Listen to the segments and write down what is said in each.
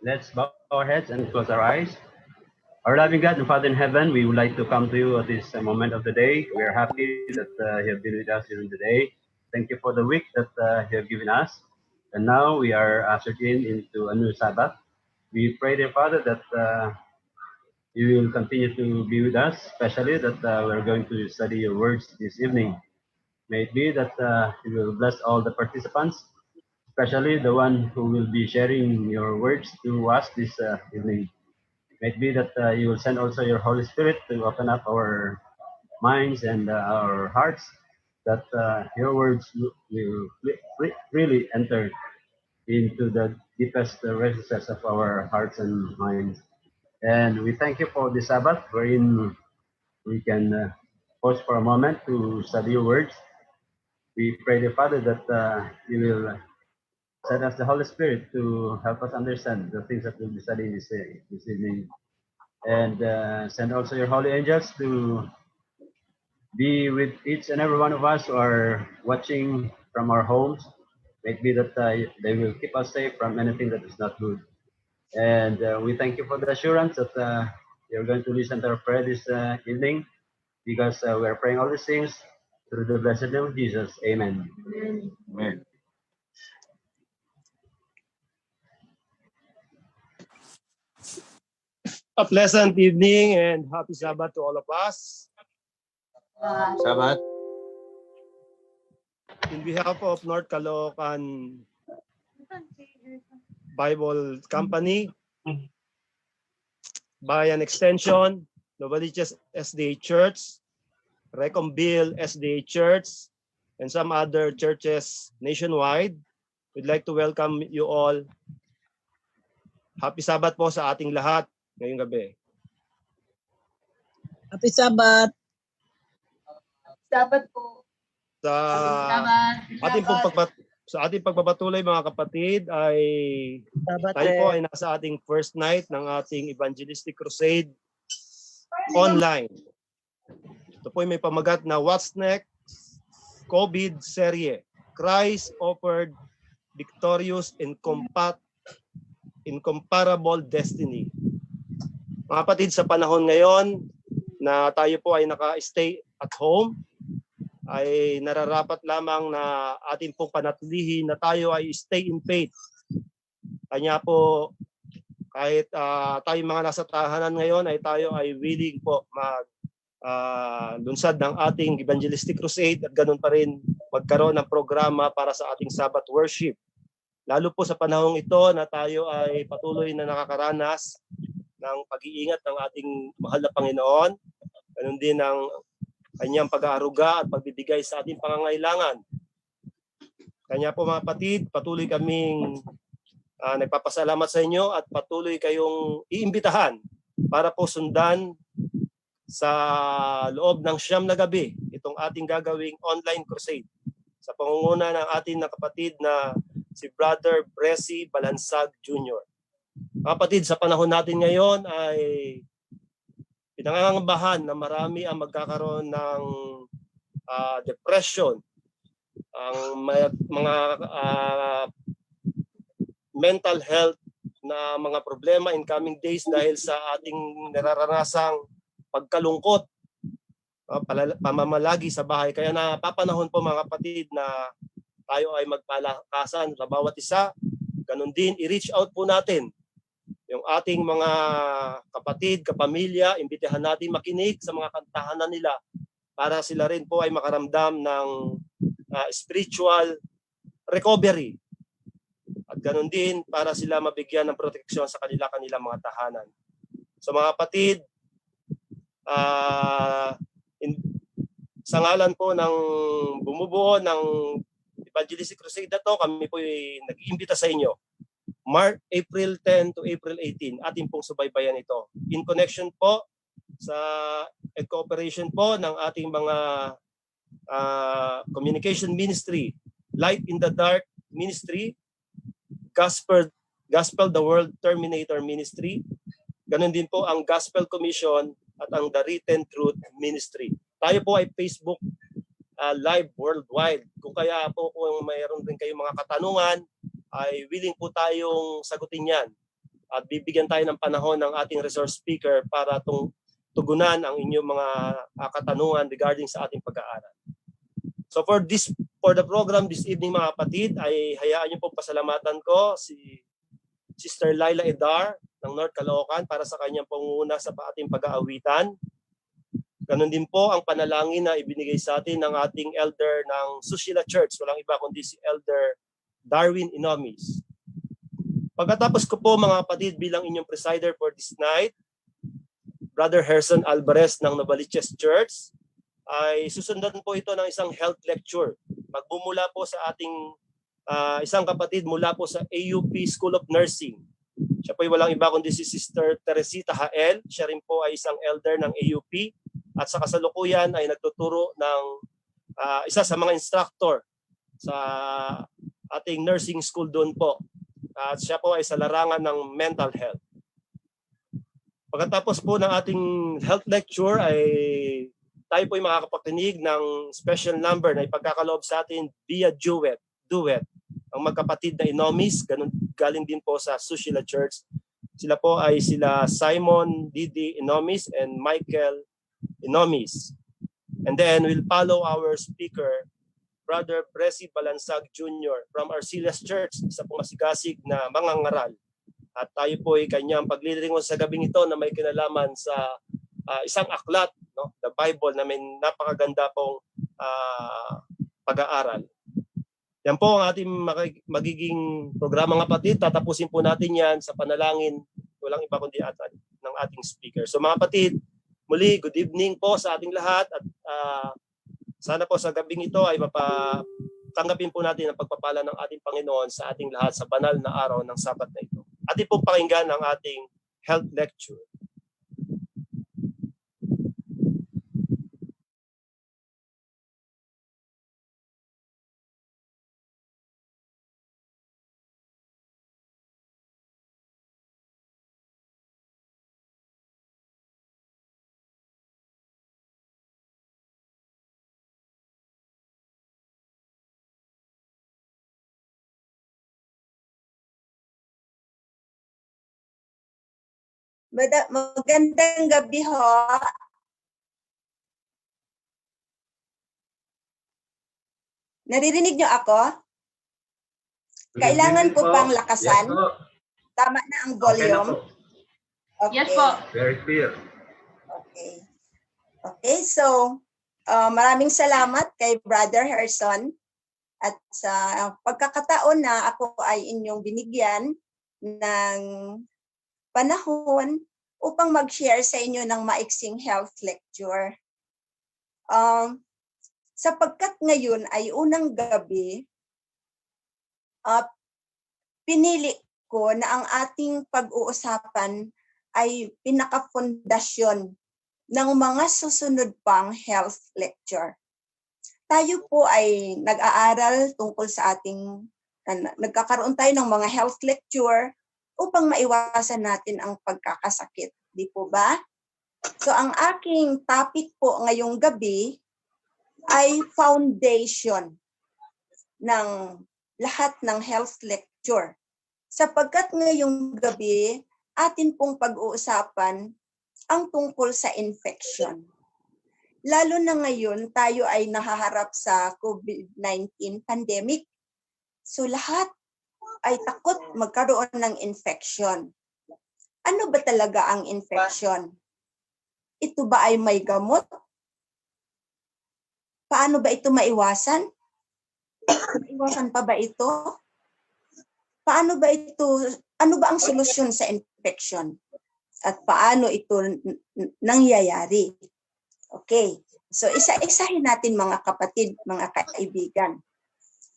Let's bow our heads and close our eyes. Our loving God and Father in heaven, we would like to come to you at this moment of the day. We are happy that you have been with us during the day. Thank you for the week that you have given us. And now we are ushered into a new Sabbath. We pray, dear Father, that you will continue to be with us, especially that we're going to study your words this evening. May it be that you will bless all the participants, especially the one who will be sharing your words to us this evening. May it be that you will send also your Holy Spirit to open up our minds and our hearts, that your words will really enter into the deepest recesses of our hearts and minds. And we thank you for the Sabbath, wherein we can pause for a moment to study your words. We pray, the Father, that you will send us the Holy Spirit to help us understand the things that we'll be studying this evening. And send also your holy angels to be with each and every one of us who are watching from our homes. May it be that they will keep us safe from anything that is not good. And we thank you for the assurance that you're going to listen to our prayer this evening, because we are praying all these things through the blessed name of Jesus. Amen. Amen. A pleasant evening and happy Sabbath to all of us. Sabbath. In behalf of North Caloocan Bible Company, Bayan Extension, Novaliches SDA Church, Recombil SDA Church, and some other churches nationwide, we'd like to welcome you all. Happy Sabbath po sa ating lahat ngayong gabi. Happy Sabbath. Sabbath po. Sa Sabbath. ating pagpapatuloy mga kapatid ay Sabbath. tayo po ay nasa ating first night ng ating evangelistic crusade online. Ito po ay may pamagat na What's Next COVID serye. Christ offered victorious and incomparable destiny. Mga kapatid, sa panahon ngayon na tayo po ay naka-stay at home, ay nararapat lamang na ating pong panatilihin na tayo ay stay in faith. Kanya po, kahit tayo mga nasa tahanan ngayon, ay tayo ay willing po lunsad ng ating evangelistic crusade at ganun pa rin magkaroon ng programa para sa ating Sabbath worship. Lalo po sa panahong ito na tayo ay patuloy na nakakaranas ng pag-iingat ng ating mahal na Panginoon, ganun din ang kanyang pag-aaruga at pagbibigay sa ating pangangailangan. Kanya po mga kapatid, patuloy kaming nagpapasalamat sa inyo at patuloy kayong iimbitahan para po sundan sa loob ng 9 na gabi itong ating gagawing online crusade sa pangunguna ng ating kapatid na si Brother Bressy Balansag Jr. Kapatid, sa panahon natin ngayon ay pinangangambahan na marami ang magkakaroon ng depression, ang mga mental health na mga problema in coming days dahil sa ating nararanasang pagkalungkot, pamamalagi sa bahay. Kaya napapanahon po mga kapatid na tayo ay magpalakasan sa bawat isa. Ganun din, i-reach out po natin yung ating mga kapatid, kapamilya, imbitahan natin makinig sa mga kantahanan nila para sila rin po ay makaramdam ng spiritual recovery. At ganun din para sila mabigyan ng proteksyon sa kanilang mga tahanan. So mga kapatid, sa ngalan po ng bumubuo ng Evangelistic Crusade na to, kami po ay nag-iimbita sa inyo. April 10 to April 18, ating pong subaybayan ito. In connection po sa cooperation po ng ating mga communication ministry, Light in the Dark Ministry, Gospel the World Terminator Ministry, ganun din po ang Gospel Commission at ang The Written Truth Ministry. Tayo po ay Facebook live worldwide. Kung kaya po kung mayroon din kayong mga katanungan, ay willing po tayong sagutin yan. at bibigyan tayo ng panahon ng ating resource speaker para tugunan ang inyong mga katanungan regarding sa ating pag-aaral. So for the program this evening mga kapatid, ay hayaan niyo po pasalamatan ko si Sister Laila Edar ng North Caloocan para sa kanyang pangunguna sa ating pag-aawitan. Ganon din po ang panalangin na ibinigay sa atin ng ating elder ng Susila Church, walang iba kundi si Elder Darwin Inomis. Pagkatapos ko po mga kapatid bilang inyong presider for this night, Brother Herson Alvarez ng Novaliches Church, ay susundan po ito ng isang health lecture. Magbumula po sa ating isang kapatid mula po sa AUP School of Nursing. Siya po ay walang iba kundi si Sister Teresita Hael. Siya rin po ay isang elder ng AUP at sa kasalukuyan ay nagtuturo ng isa sa mga instructor sa ating nursing school doon po. At siya po ay sa larangan ng mental health. Pagkatapos po ng ating health lecture ay tayo po ay makakapakinig ng special number na ipagkakaloob sa atin via duet. Ang magkapatid na Inomis, galing din po sa Susila Church. Sila po ay sila Simon Didi Inomis and Michael Inomis. And then we'll follow our speaker, Brother Presi Balansag Jr. from Arcelias Church, isa pong masigasig na mangangaral. At tayo po ay kanyang paglilingkod sa gabing ito na may kinalaman sa isang aklat, no? The Bible, na may napakaganda pong pag-aaral. Yan po ang ating magiging programa ng kapatid. Tatapusin po natin yan sa panalangin, walang iba kundi ng ating speaker. So mga kapatid, muli, good evening po sa ating lahat at sana po sa gabing ito ay tanggapin po natin ang pagpapala ng ating Panginoon sa ating lahat sa banal na araw ng Sabat na ito. Atin pong pakinggan ang ating health lecture. Magandang gabi ho. Naririnig niyo ako? Kailangan ko pang lakasan? Yes, po. Tama na ang Okay na volume? po. Okay. Yes po. Very clear. Okay, so maraming salamat kay Brother Herson at sa pagkakataon na ako ay inyong binigyan ng panahon upang mag-share sa inyo ng maiksing health lecture. Sapagkat ngayon ay unang gabi, pinili ko na ang ating pag-uusapan ay pinakapundasyon ng mga susunod pang health lecture. Tayo po ay nag-aaral tungkol sa nagkakaroon tayo ng mga health lecture upang maiwasan natin ang pagkakasakit. Di po ba? So ang aking topic po ngayong gabi ay foundation ng lahat ng health lecture. Sapagkat ngayong gabi, atin pong pag-uusapan ang tungkol sa infection. Lalo na ngayon, tayo ay nahaharap sa COVID-19 pandemic. So lahat ay takot magkaroon ng infection. Ano ba talaga ang infection? Ito ba ay may gamot? Paano ba ito maiwasan? Maiwasan pa ba ito? Paano ba ito? Ano ba ang solusyon sa infection? At paano ito nangyayari? Okay. So isa-isahin natin mga kapatid, mga kaibigan.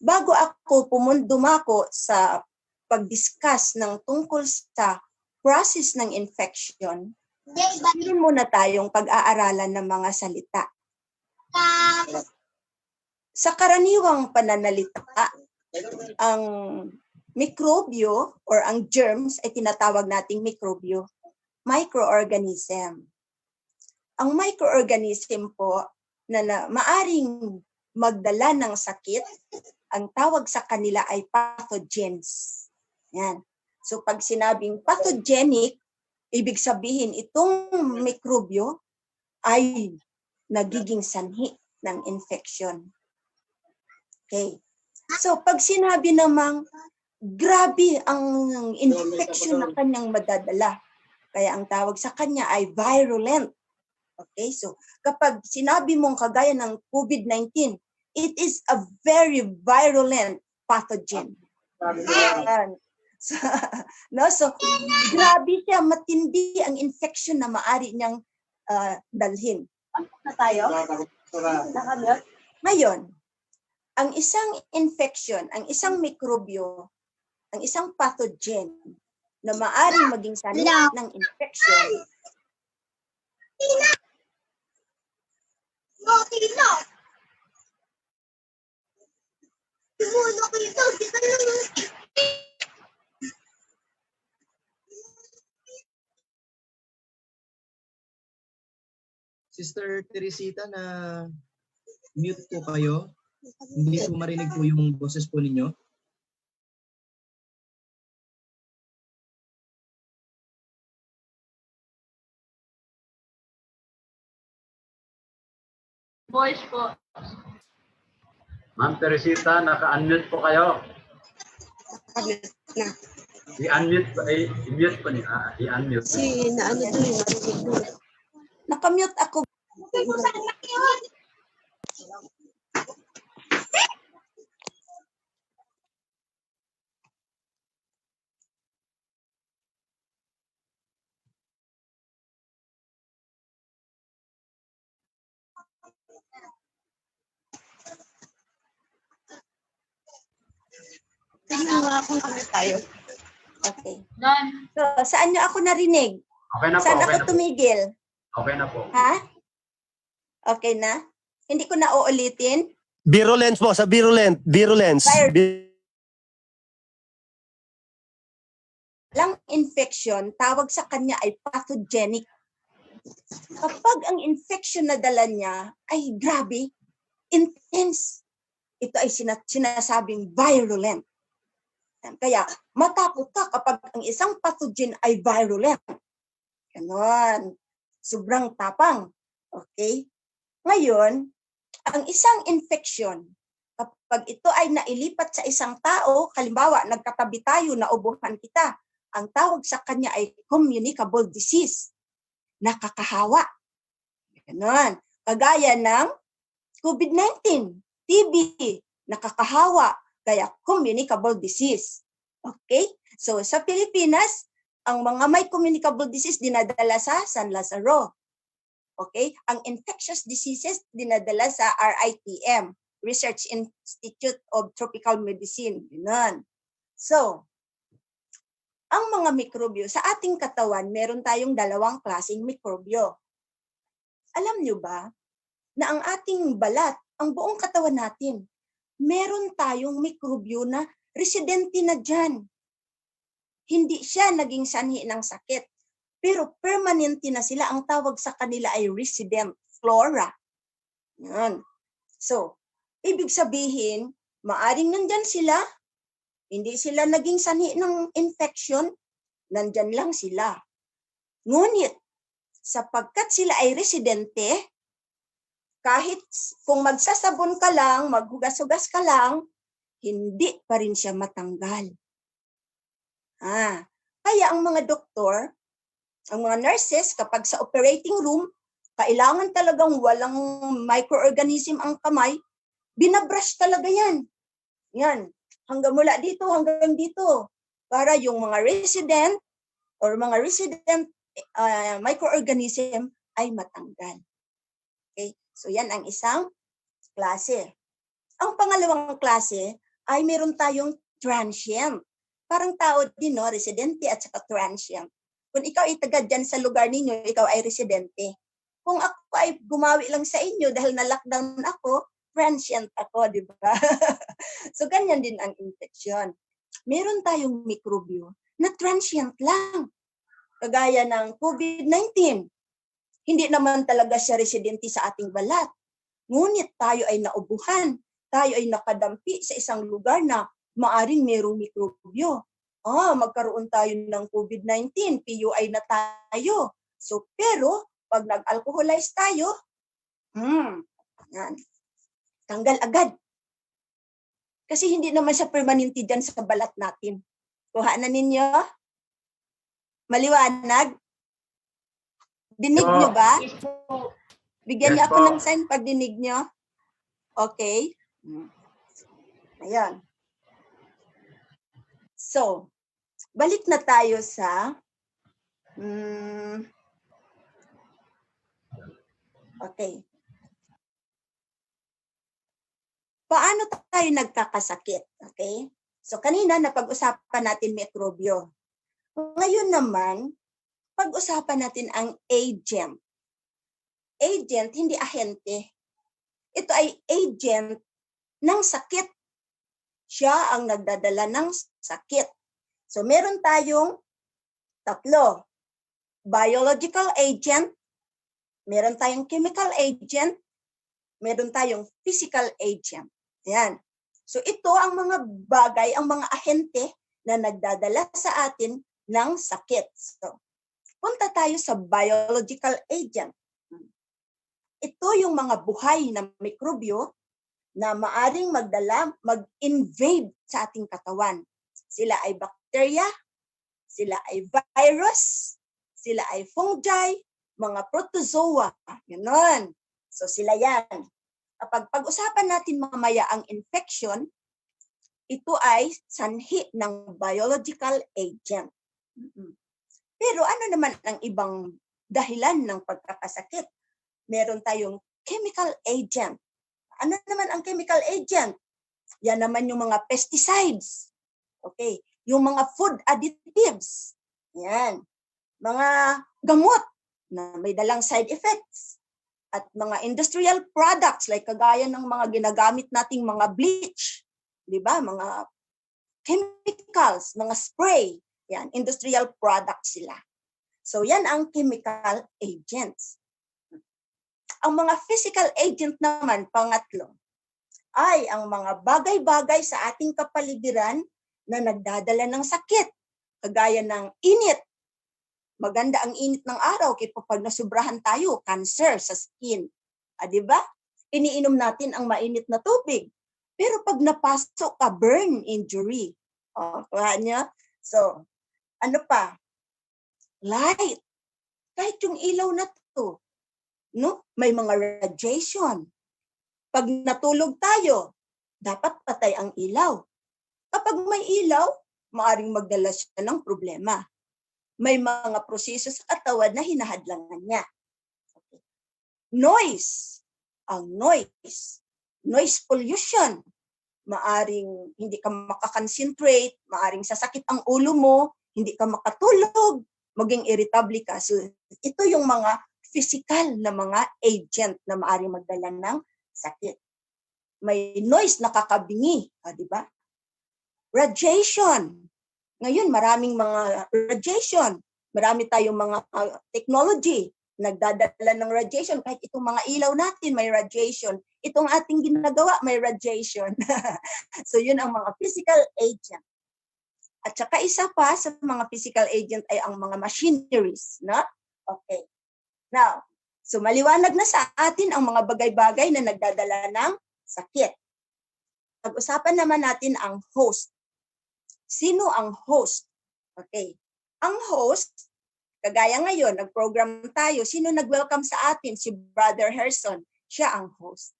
Bago ako dumako sa pag-discuss ng tungkol sa process ng infection, meron muna tayong pag-aaralan ng mga salita. Sa karaniwang pananalita, ang mikrobyo or ang germs ay tinatawag nating mikrobyo, microorganism. Ang microorganism po na maaring magdala ng sakit, ang tawag sa kanila ay pathogens. Yan. So pag sinabing pathogenic, ibig sabihin itong mikrobyo ay nagiging sanhi ng infection. Okay. So pag sinabi namang grabe ang infection na kanyang madadala, kaya ang tawag sa kanya ay virulent. Okay, so kapag sinabi mong kagaya ng COVID-19, it is a very virulent pathogen. Ayan. So, no, so grabe siya, matindi ang infection na maari niyang dalhin. Na tayo? Ngayon, ang isang infection, ang isang mikrobyo, ang isang pathogen na maaring maging sanhi ng infection Sister Teresita, na mute po kayo. Hindi po marinig po yung boses po ninyo. Voice po. Ma'am Teresita, naka-unmute po kayo. I-unmute po, i-mute po niya. I-unmute. nakamute ako. Okay. Done. So, saan niyo ako narinig? Okay na po, Saan okay ako na po. tumigil? Okay na po. Ha? Okay na? Hindi ko na uulitin? Virulence po, sa virulence. Lang infection, tawag sa kanya ay pathogenic. Kapag ang infection na dala niya ay grabe, intense, ito ay sinasabing virulent. Kaya matakot ka kapag ang isang pathogen ay virulent. Ganon. Sobrang tapang. Okay? Ngayon, ang isang infection, kapag ito ay nailipat sa isang tao, halimbawa, nagkatabi tayo, naubuhan kita, ang tawag sa kanya ay communicable disease. Nakakahawa. Ganon. Kagaya ng COVID-19, TB, nakakahawa, kaya communicable disease. Okay? So sa Pilipinas, ang mga may communicable disease dinadala sa San Lazaro. Okay? Ang infectious diseases dinadala sa RITM, Research Institute of Tropical Medicine. Yun. So, ang mga mikrobyo, sa ating katawan, meron tayong dalawang klaseng mikrobyo. Alam nyo ba na ang ating balat, ang buong katawan natin, meron tayong mikrobyo na residente na dyan. Hindi siya naging sanhi ng sakit, pero permanente na sila. Ang tawag sa kanila ay resident flora. Yan. So, ibig sabihin, maaring nandyan sila, hindi sila naging sanhi ng infection, nandyan lang sila. Ngunit, sapagkat sila ay residente, kahit kung magsasabon ka lang, maghugas-hugas ka lang, hindi pa rin siya matanggal. Kaya ang mga doktor, ang mga nurses, kapag sa operating room, kailangan talagang walang microorganism ang kamay, binabrush talaga yan. Yan. Hanggang mula dito, hanggang dito. Para yung mga resident or mga resident microorganism ay matanggal. Okay? So yan ang isang klase. Ang pangalawang klase ay meron tayong transient. Parang tao din, no? Residente at saka transient. Kung ikaw ay taga dyan sa lugar ninyo, ikaw ay residente. Kung ako ay gumawi lang sa inyo dahil na-lockdown ako, transient ako, di ba? So ganyan din ang infection. Meron tayong mikrobyo na transient lang. Kagaya ng COVID-19. Hindi naman talaga siya residente sa ating balat. Ngunit tayo ay naubuhan. Tayo ay nakadampi sa isang lugar na maaring mayroong mikrobyo. magkaroon tayo ng COVID-19, PUI na tayo. So, pero, pag nag-alcoholize tayo, yan, tanggal agad. Kasi hindi naman siya permanente dyan sa balat natin. Kuha na ninyo? Maliwanag? Dinig nyo ba? Bigyan niyo ako ng sign pag dinig nyo. Okay. Ayan. So, balik na tayo sa okay. Paano tayo nagkakasakit? Okay? So, kanina napag-usapan natin mikrobyo. Ngayon naman, pag-usapan natin ang agent. Agent, hindi ahente. Ito ay agent ng sakit. Siya ang nagdadala ng sakit. So, meron tayong tatlo. Biological agent, meron tayong chemical agent, meron tayong physical agent. Yan. So, ito ang mga bagay, ang mga ahente na nagdadala sa atin ng sakit. So, punta tayo sa biological agent. Ito yung mga buhay na mikrobyo na maaring mag-invade sa ating katawan. Sila ay bacteria, sila ay virus, sila ay fungi, mga protozoa. Ganon. So sila yan. Kapag pag-usapan natin mamaya ang infection, ito ay sanhi ng biological agent. Pero ano naman ang ibang dahilan ng pagkakasakit? Meron tayong chemical agent. Ano naman ang chemical agent? Yan naman yung mga pesticides. Okay. Yung mga food additives. Yan. Mga gamot na may dalang side effects. At mga industrial products like kagaya ng mga ginagamit nating mga bleach. Di ba? Mga chemicals, mga spray. Yan. Industrial products sila. So yan ang chemical agents. Ang mga physical agent naman, pangatlo, ay ang mga bagay-bagay sa ating kapaligiran na nagdadala ng sakit. Kagaya ng init. Maganda ang init ng araw kaya pag nasubrahan tayo, cancer sa skin. Di ba? Iniinom natin ang mainit na tubig. Pero pag napasok ka, burn injury. Kuha niya? So, ano pa? Light. Kahit yung ilaw na to. No? May mga radiation. Pag natulog tayo, dapat patay ang ilaw. Kapag may ilaw, maaring magdala siya ng problema. May mga proseso sa katawan na hinahadlangan niya. Okay. Noise. Ang noise. Noise pollution. Maaring hindi ka makakonsentrate, maaring sasakit ang ulo mo, hindi ka makatulog, maging irritable ka. So, ito yung mga physical na mga agent na maaring magdala ng sakit. May noise, nakakabingi, di ba? Radiation. Ngayon, maraming mga radiation. Marami tayong mga technology nagdadala ng radiation. Kahit itong mga ilaw natin, may radiation. Itong ating ginagawa, may radiation. So, yun ang mga physical agent. At saka isa pa sa mga physical agent ay ang mga machineries. No? Okay. Now, so maliwanag na sa atin ang mga bagay-bagay na nagdadala ng sakit. Pag-usapan naman natin ang host. Sino ang host? Okay. Ang host, kagaya ngayon, nag-program tayo, sino nag-welcome sa atin? Si Brother Herson. Siya ang host.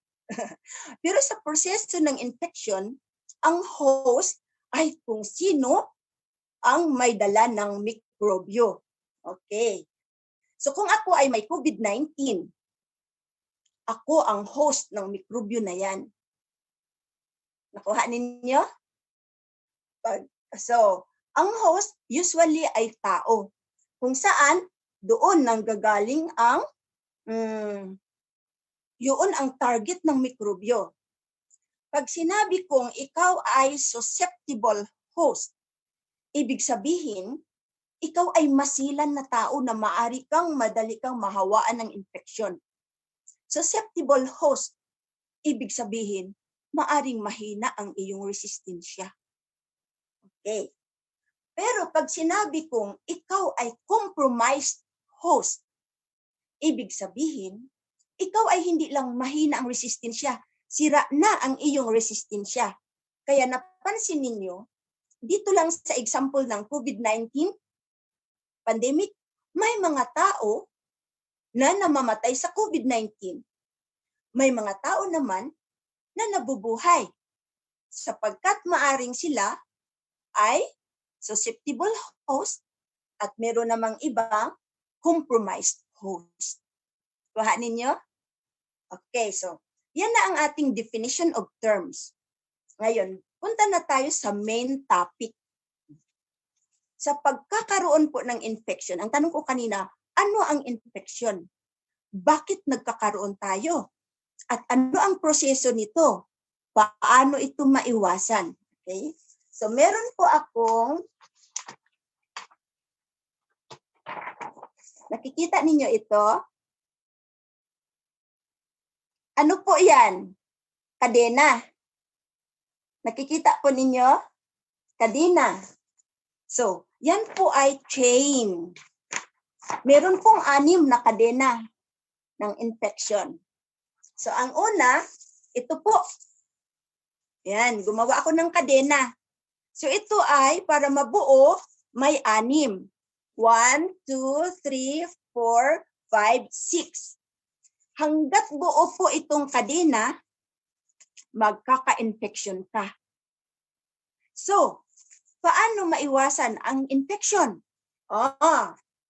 Pero sa proseso ng infection, ang host ay kung sino ang may dala ng mikrobyo. Okay. So kung ako ay may COVID-19, ako ang host ng mikrobyo na yan. Nakuha ninyo? So, ang host usually ay tao. Kung saan, doon nanggagaling ang yun ang target ng mikrobyo. Pag sinabi kong ikaw ay susceptible host, ibig sabihin, ikaw ay masilan na tao na madali kang mahawaan ng infeksyon. Susceptible host, ibig sabihin, maaring mahina ang iyong resistensya. Okay. Pero pag sinabi kong ikaw ay compromised host, ibig sabihin, ikaw ay hindi lang mahina ang resistensya, sira na ang iyong resistensya. Kaya napansin ninyo, dito lang sa example ng COVID-19 pandemic, may mga tao na namamatay sa COVID-19. May mga tao naman na nabubuhay sapagkat maaring sila ay susceptible host at meron namang ibang compromised host. Kuha ninyo? Okay, so yan na ang ating definition of terms. Ngayon, punta na tayo sa main topic. Sa pagkakaroon po ng infection, ang tanong ko kanina, ano ang infection? Bakit nagkakaroon tayo? At ano ang proseso nito? Paano ito maiwasan? Okay? So meron po akong, nakikita ninyo ito? Ano po yan? Kadena. Nakikita po ninyo? Kadena. So, yan po ay chain. Meron pong 6 na kadena ng infection. So, ang una, ito po. Yan, gumawa ako ng kadena. So, ito ay para mabuo, may 6. 1, 2, 3, 4, 5, 6. Hanggat buo po itong kadena, magkaka-infection ka. So, paano maiwasan ang infection?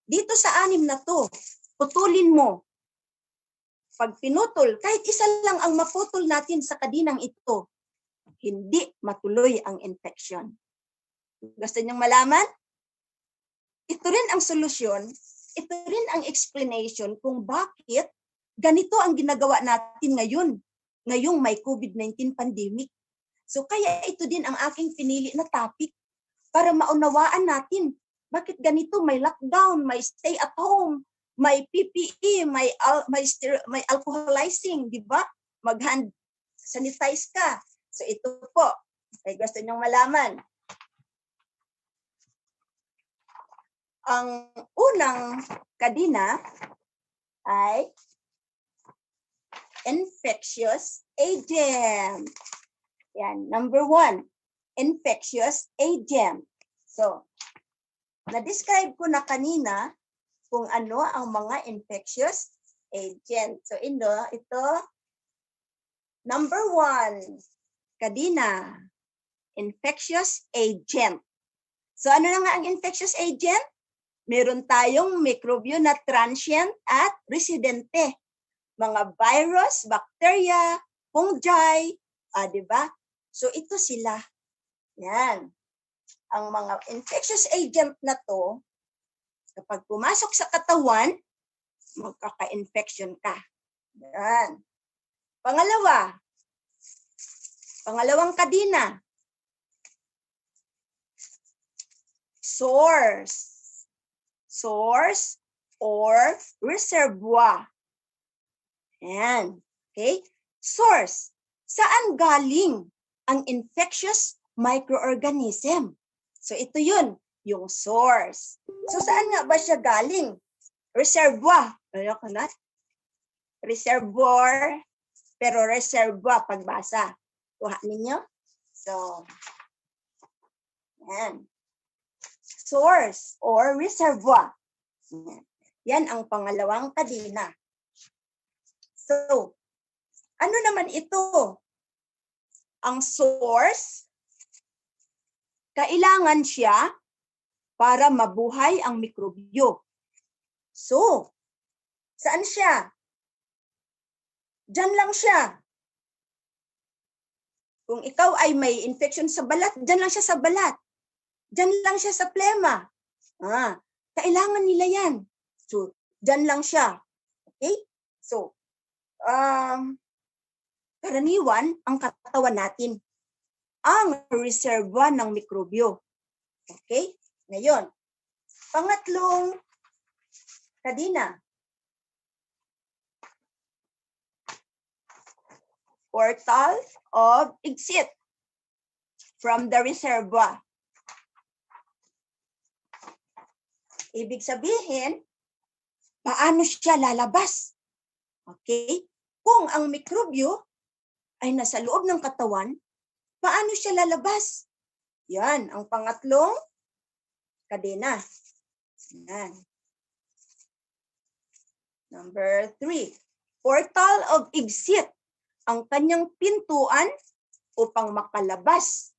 Dito sa 6 na to, putulin mo. Pag pinutol, kahit isa lang ang maputol natin sa kadinang ito, hindi matuloy ang infection. Gusto niyong malaman? Ito rin ang solusyon, ito rin ang explanation kung bakit ganito ang ginagawa natin ngayon. Ngayong may COVID-19 pandemic. So kaya ito din ang aking pinili na topic para maunawaan natin bakit ganito may lockdown, may stay at home, may PPE, may alcoholizing, di ba? Mag-hand sanitize ka. So ito po, ay gusto niyong malaman. Ang unang kadena ay infectious agent. Yan, number 1, infectious agent. So, na-describe ko na kanina kung ano ang mga infectious agent. So, ito, number 1, kadena, infectious agent. So, ano na nga ang infectious agent? Meron tayong mikrobyo na transient at residente. Mga virus, bacteria, fungi, di ba? So ito sila. Yan. Ang mga infectious agent na to, kapag pumasok sa katawan, magkaka-infection ka. Yan. Pangalawang kadena. Source or reservoir. Ayan. Okay? Source. Saan galing ang infectious microorganism? So ito yun, yung source. So saan nga ba siya galing? Reservoir. Ayoko na. Reservoir, pero reservoir pagbasa. Kuha ninyo. So, yan. Source or reservoir. Yan ang pangalawang kadena. So, ano naman ito? Ang source, kailangan siya para mabuhay ang mikrobyo. So, saan siya? Diyan lang siya. Kung ikaw ay may infection sa balat, diyan lang siya sa balat. Diyan lang siya sa plema. Kailangan nila yan. So, diyan lang siya. Okay? So, karaniwan ang katawan natin ang reservoir ng mikrobyo. Okay? Ngayon, pangatlong kadena. Portal of exit from the reservoir. Ibig sabihin, paano siya lalabas? Okay? Kung ang mikrobyo ay nasa loob ng katawan, paano siya lalabas? Yan, ang pangatlong kadena. Yan. Number 3, portal of exit, ang kanyang pintuan upang makalabas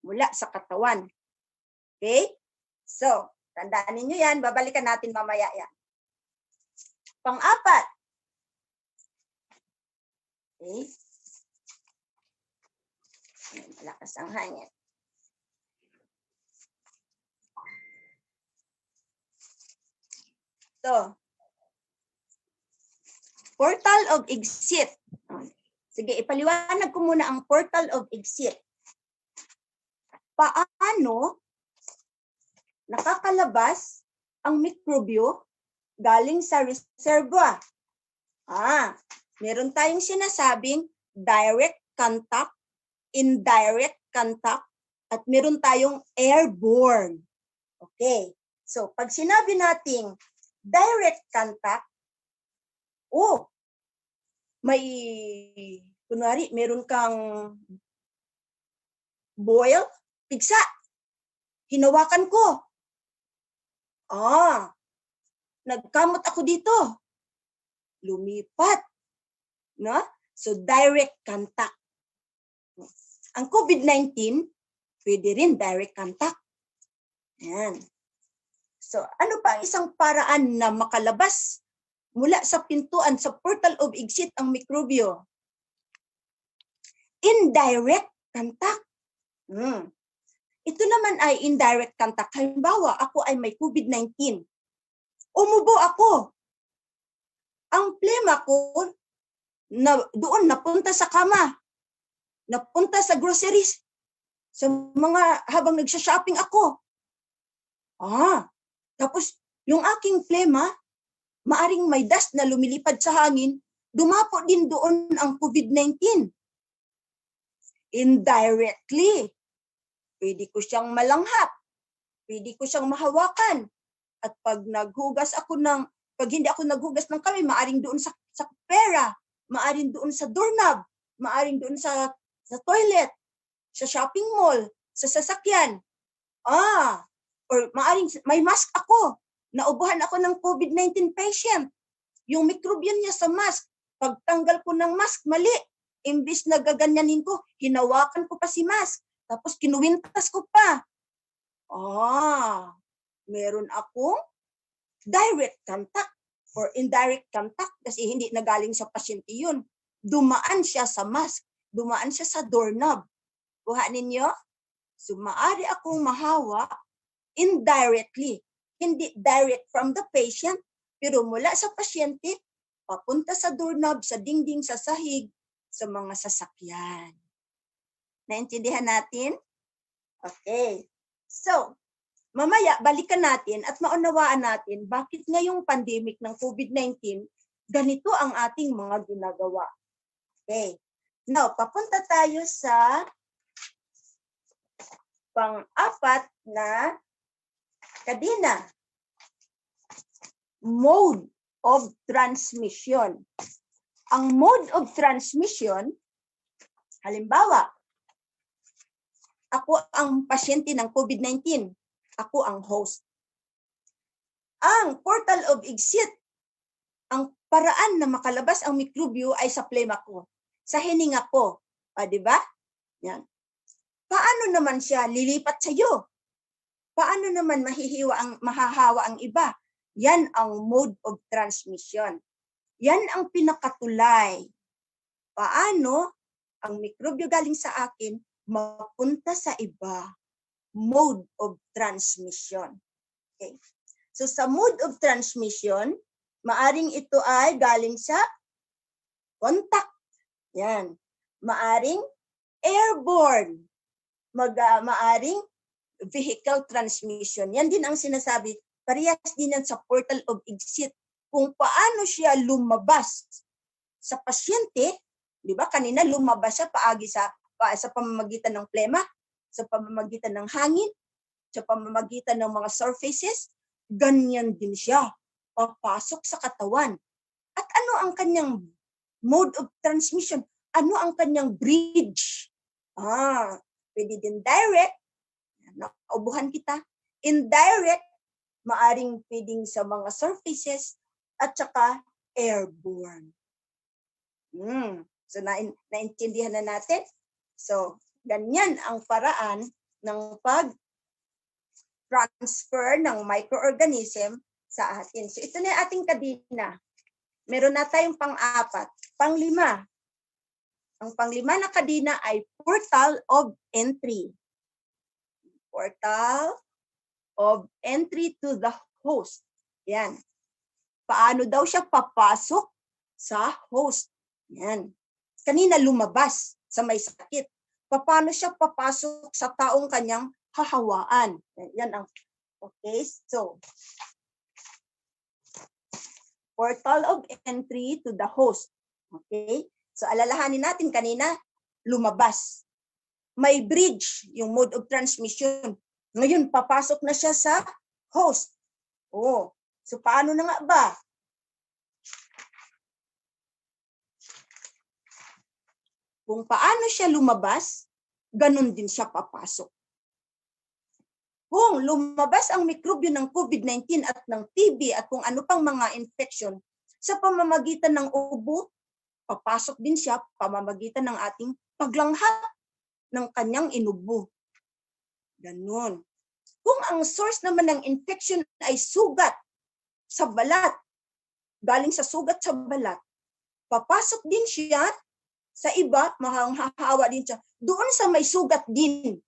mula sa katawan. Okay? So, tandaan ninyo yan, babalikan natin mamaya yan. Pang-apat. Okay? Malakas ang hangin. So, portal of exit. Sige, ipaliwanag ko muna ang portal of exit. Paano nakakalabas ang mikrobyo galing sa reservoir? Meron tayong sinasabing direct contact, indirect contact, at meron tayong airborne. Okay. So, pag sinabi nating direct contact, kunwari, meron kang boil, pigsa. Hinawakan ko. Nagkamot ako dito. Lumipat. No? So, direct contact. Ang COVID-19, pwede rin direct contact. Yan. So, ano pa ang isang paraan na makalabas mula sa pintuan, sa portal of exit ang mikrobyo? Indirect contact. Ito naman ay indirect contact. Halimbawa, ako ay may COVID-19. Umubo ako. Ang plema ko, doon napunta sa kama. Napunta sa groceries. Sa habang nagsha-shopping ako. Tapos, yung aking plema, maaring may dust na lumilipad sa hangin, dumapo din doon ang COVID-19. Indirectly, pwede ko siyang malanghap, pwede ko siyang mahawakan. At pag hindi ako naghugas ng kamay, maaring doon sa pera, maaring doon sa doorknob, maaring doon sa toilet, sa shopping mall, sa sasakyan. Or maaring may mask ako, naubuhan ako ng COVID-19 patient. Yung mikrobyan niya sa mask, pagtanggal ko ng mask, mali. Imbis na gaganyanin ko, hinawakan ko pa si mask. Tapos kinuwintas ko pa. Meron akong direct contact or indirect contact kasi hindi nagaling sa pasyente yun. Dumaan siya sa mask. Dumaan siya sa doorknob. Kuha ninyo? So, maaari akong mahawa indirectly. Hindi direct from the patient, pero mula sa pasyente, papunta sa doorknob, sa dingding, sa sahig, sa mga sasakyan. Naintindihan natin? Okay. So, mamaya balikan natin at maunawaan natin bakit ngayong pandemic ng COVID-19, ganito ang ating mga ginagawa. Okay. Now, papunta tayo sa pang-apat na kadena. Mode of transmission. Ang mode of transmission, halimbawa, ako ang pasyente ng COVID-19. Ako ang host. Ang portal of exit, ang paraan na makalabas ang mikrobyo ay sa plema ko, sa hininga ko. Di ba? Yan. Paano naman siya lilipat sa iyo? Paano naman mahahawa ang iba? Yan ang mode of transmission. Yan ang pinakatulay. Paano ang mikrobyo galing sa akin mapunta sa iba? Mode of transmission. Okay. So sa mode of transmission, maaring ito ay galing sa contact. Yan. Maaring airborne. Maaring vehicle transmission. Yan din ang sinasabi. Parehas din yan sa portal of exit. Kung paano siya lumabas sa pasyente, di ba? Kanina lumabas siya sa pamamagitan ng plema, sa pamamagitan ng hangin, sa pamamagitan ng mga surfaces. ganyan din siya. Papasok sa katawan. At ano ang kanyang mode of transmission? Ano ang kanyang bridge? Pwede din direct. Naubuhan kita. Indirect, maaring pwedeng sa mga surfaces at saka airborne. So, naintindihan na natin? So, ganyan ang paraan ng pag-transfer ng microorganism sa atin. So, ito na yung ating kadina. Meron na tayong pang-apat. Pang-lima. Ang pang-lima na kadina ay portal of entry. Portal of entry to the host. Yan. Paano daw siya papasok sa host? Yan. Kanina lumabas sa may sakit. Paano siya papasok sa taong kanyang hahawaan? Yan ang, okay, so, portal of entry to the host. Okay? So, alalahanin natin kanina, lumabas. May bridge, yung mode of transmission. Ngayon, papasok na siya sa host. So paano na nga ba? Kung paano siya lumabas, ganun din siya papasok. Kung lumabas ang mikrobyo ng COVID-19 at ng TB at kung ano pang mga infection sa pamamagitan ng ubo, papasok din siya pamamagitan ng ating paglanghap ng kanyang inubo. Ganun. Kung ang source naman ng infection ay sugat sa balat, galing sa sugat sa balat, papasok din siya sa iba, mahahawa din siya. Doon sa may sugat din.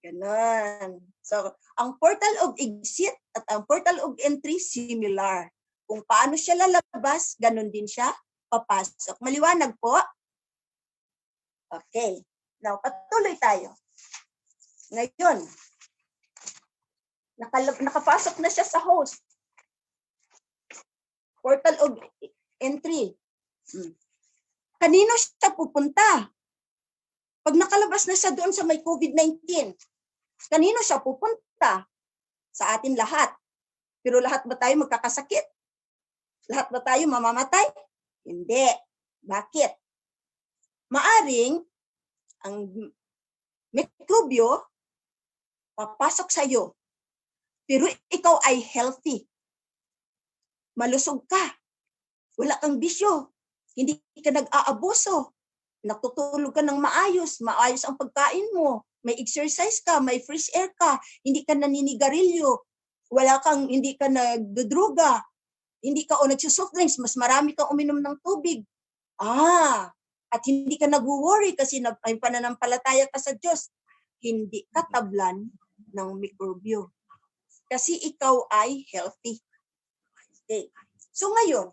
Ganun. So, ang portal of exit at ang portal of entry, similar. Kung paano siya lalabas, ganun din siya papasok. Maliwanag po? Okay. Now, patuloy tayo. Ngayon, nakapasok na siya sa host. Portal of entry. Kanino siya pupunta? Pag nakalabas na siya doon sa may COVID-19, kanino siya pupunta? Sa atin lahat. Pero lahat ba tayo magkakasakit? Lahat ba tayo mamamatay? Hindi. Bakit? Maaring ang mikrobyo papasok sa iyo. Pero ikaw ay healthy. Malusog ka. Wala kang bisyo. Hindi ka nag-aabuso. Natutulog ka ng maayos. Maayos ang pagkain mo. May exercise ka. May fresh air ka. Hindi ka naninigarilyo. Hindi ka nagdudruga. Hindi ka nagsusoft drinks. Mas marami kang uminom ng tubig. At hindi ka nag-worry kasi may pananampalataya ka sa Diyos. Hindi ka tablan ng mikrobyo. Kasi ikaw ay healthy. Okay. So ngayon,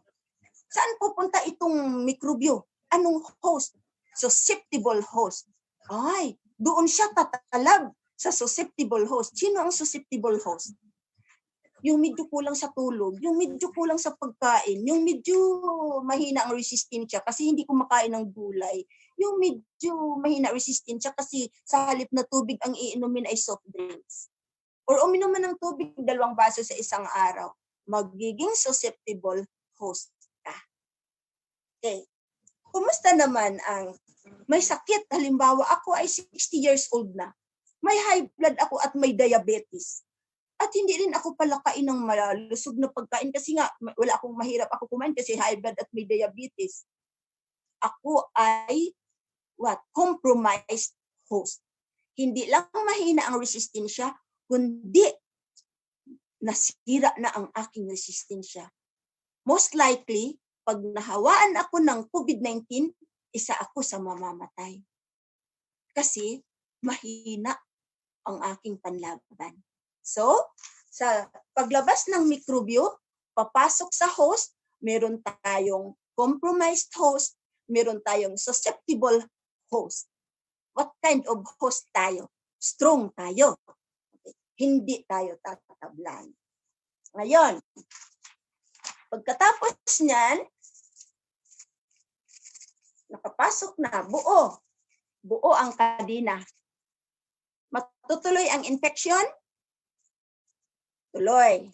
saan pupunta itong mikrobyo? Anong host? Susceptible host. Doon siya tatalag sa susceptible host. Sino ang susceptible host? Yung medyo kulang sa tulog, yung medyo kulang sa pagkain, yung medyo mahina ang resistensya kasi hindi kumakain ng gulay, yung medyo mahina resistensya kasi sa halip na tubig ang iinumin ay soft drinks. Or uminom man ng tubig 2 baso sa isang araw, magiging susceptible host ka. Okay. Kumusta naman ang may sakit? Halimbawa, ako ay 60 years old na. May high blood ako at may diabetes. At hindi rin ako palakain ng malusog na pagkain kasi nga mahirap ako kumain kasi high blood at may diabetes. Ako ay compromised host. Hindi lang mahina ang resistensya, kundi nasira na ang aking resistensya. Most likely, pag nahawaan ako ng COVID-19, isa ako sa mamamatay. Kasi mahina ang aking panlaban. So, sa paglabas ng mikrobyo, papasok sa host, meron tayong compromised host, meron tayong susceptible host. What kind of host tayo? Strong tayo. Okay. Hindi tayo tatablan. Ngayon, pagkatapos niyan, nakapasok na, buo ang kadina. Matutuloy ang infection? Tuloy.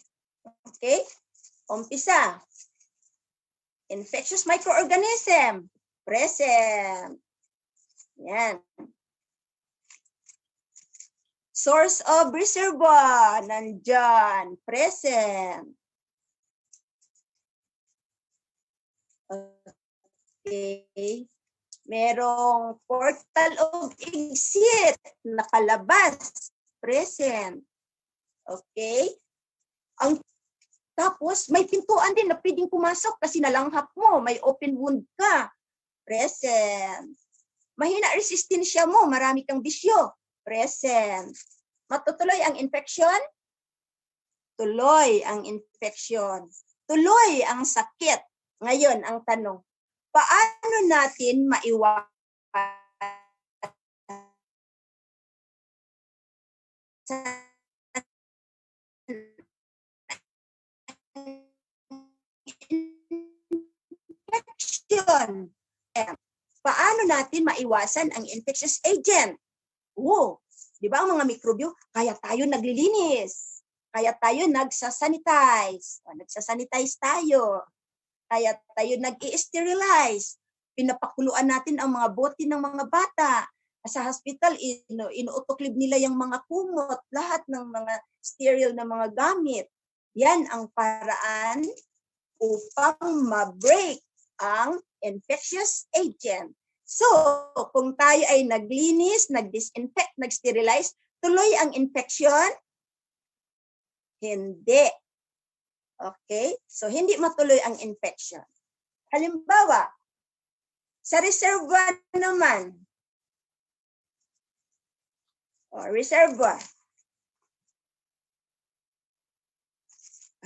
Okay? Umpisa. Infectious microorganism. Present. Yan. Source of reservoir. Nandyan. Present. Okay. Merong portal of exit. Nakalabas. Present. Okay. Tapos may pintuan din na pwedeng pumasok kasi nalanghap mo. May open wound ka. Present. Mahina resistensya mo. Marami kang bisyo. Present. Matutuloy ang infection? Tuloy ang infection. Tuloy ang sakit. Ngayon, ang tanong, paano natin maiwasan infection? Paano natin maiwasan ang infectious agent? Di ba ang mga mikrobyo, kaya tayo naglilinis, kaya tayo nagsasanitize, nagsasanitize tayo, kaya tayo nag-i-sterilize, pinapakuluan natin ang mga bote ng mga bata. Sa hospital, inuutoklib nila yung mga kumot, lahat ng mga sterile na mga gamit. Yan ang paraan upang ma-break ang infectious agent. So, kung tayo ay naglinis, nag-disinfect, nag-sterilize, tuloy ang infection? Hindi. Okay? So, hindi matuloy ang infection. Halimbawa, sa reservoir naman, reservoir.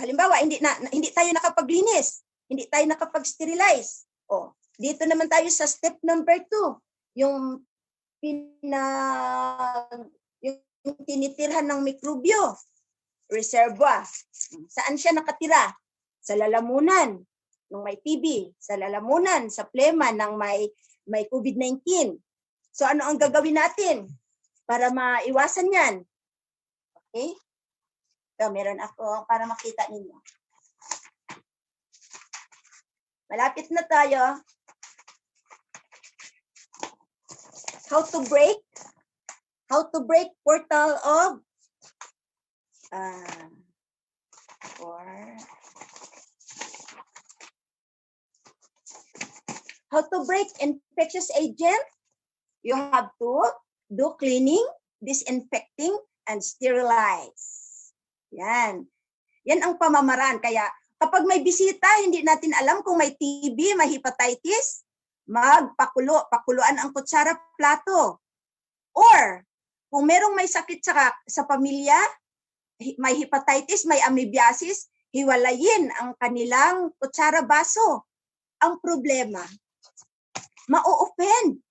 Halimbawa, hindi tayo nakapaglinis, hindi tayo nakapag-sterilize. Dito naman tayo sa step number 2, yung tinitirhan ng mikrobyo. Reservoir. Saan siya nakatira? Sa lalamunan ng may TB, sa lalamunan, sa plema ng may COVID-19. So ano ang gagawin natin para maiwasan yan? Okay? So meron ako para makita ninyo. Malapit na tayo. How to break portal of how to break infectious agent? You have to do cleaning, disinfecting, and sterilize. Yan. Yan ang pamamaraan. Kaya kapag may bisita, hindi natin alam kung may TB, may hepatitis, pakuluan ang kutsara plato. Or, kung merong may sakit sa pamilya, may hepatitis, may amoebiasis, hiwalayin ang kanilang kutsara baso. Ang problema, ma-o-offend.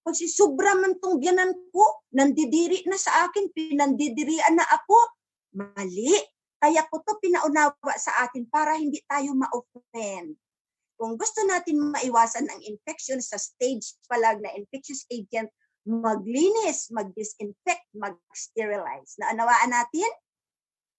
Kasi sobra man tong biyanan ko, nandidiri na sa akin, pinandidirian na ako. Mali. Kaya ko to pinaunawa sa atin para hindi tayo ma-offend. Kung gusto natin maiwasan ang infection sa stage palag na infectious agent, maglinis, mag-disinfect, mag-sterilize. Naanawaan natin?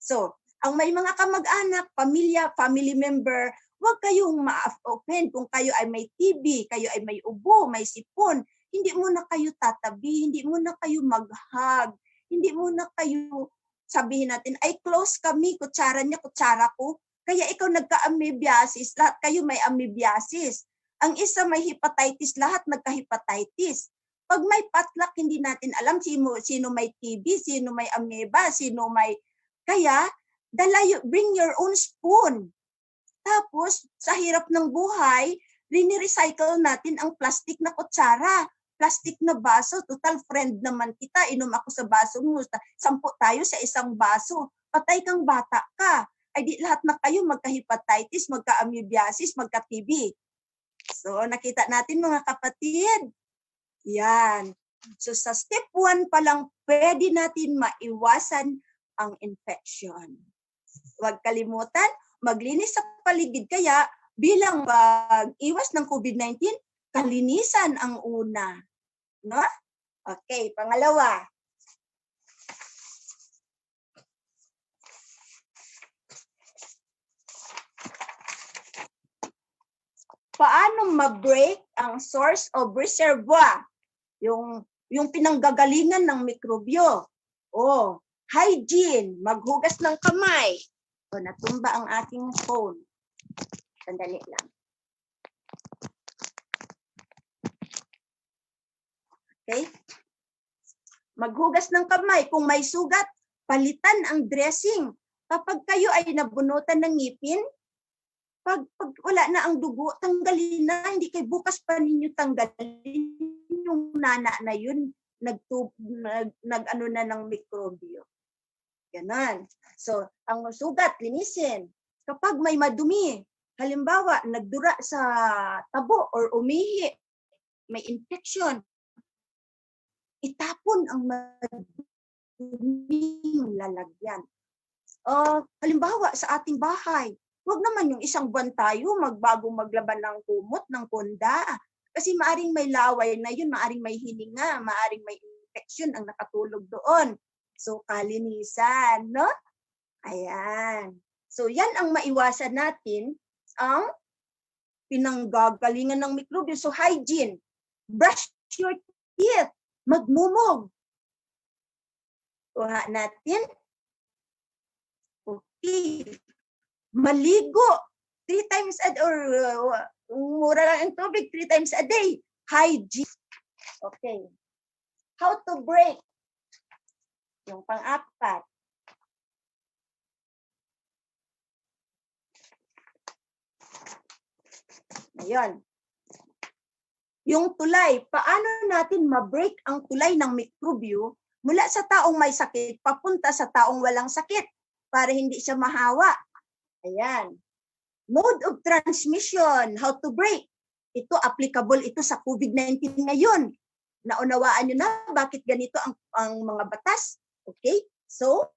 So, ang may mga kamag-anak, pamilya, family member, huwag kayong ma-offend kung kayo ay may TB, kayo ay may ubo, may sipon. Hindi mo na kayo tatabi, hindi mo na kayo mag-hug, hindi mo na kayo sabihin natin, ay close kami, kutsara niya, kutsara ko. Kaya ikaw nagka-amoebiasis, lahat kayo may amoebiasis. Ang isa may hepatitis, lahat nagka-hepatitis. Pag may patlak, hindi natin alam sino may TB, sino may amoeba, sino may... Kaya, bring your own spoon. Tapos, sa hirap ng buhay, rini-recycle natin ang plastic na kutsara, plastic na baso. Total friend naman kita, inom ako sa baso mo, 10 tayo sa isang baso. Patay kang bata ka. Ay di lahat na kayo magka-hepatitis, magka-amoebiasis, magka-TB. So, nakita natin mga kapatid. Yan. So, sa step 1 pa lang, pwede natin maiwasan ang infection. Huwag kalimutan, maglinis sa paligid. Kaya, bilang pag-iwas ng COVID-19, kalinisan ang una. No? Okay, pangalawa. paano ma-break ang source of reservoir? Yung pinanggagalingan ng mikrobyo. Hygiene, maghugas ng kamay. Natumba ang ating phone. Sandali lang. Okay? Maghugas ng kamay. Kung may sugat, palitan ang dressing. Kapag kayo ay nabunutan ng ngipin, pag wala na ang dugo, tanggalin na. Hindi kayo bukas pa ninyo tanggalin yung nana na yun. Nag-ano na ng mikrobyo. Ganon. So, ang sugat, linisin. Kapag may madumi, halimbawa, nagdura sa tabo or umihi, may infection, itapon ang maduming lalagyan. Halimbawa, sa ating bahay, huwag naman yung isang buwan tayo magbagong maglaban ng kumot, ng punda. Kasi maaring may laway na yun, maaring may hininga, maaring may infection ang nakatulog doon. So, kalinisan, no? Ayan. So, yan ang maiwasan natin, ang pinanggagalingan ng mikrobyo. So, hygiene. Brush your teeth. Magmumog. Kuha natin. Okay. Maligo. 3 times a day, or mura lang ang tubig, 3 times a day. Hygiene. Okay. How to break? Yung pang-apat. Ayun. Yung tulay. Paano natin ma-break ang tulay ng mikrobyo mula sa taong may sakit papunta sa taong walang sakit para hindi siya mahawa? Ayan. Mode of transmission. How to break? Ito, applicable ito sa COVID-19 ngayon. Naunawaan nyo na bakit ganito ang mga batas? Okay? So,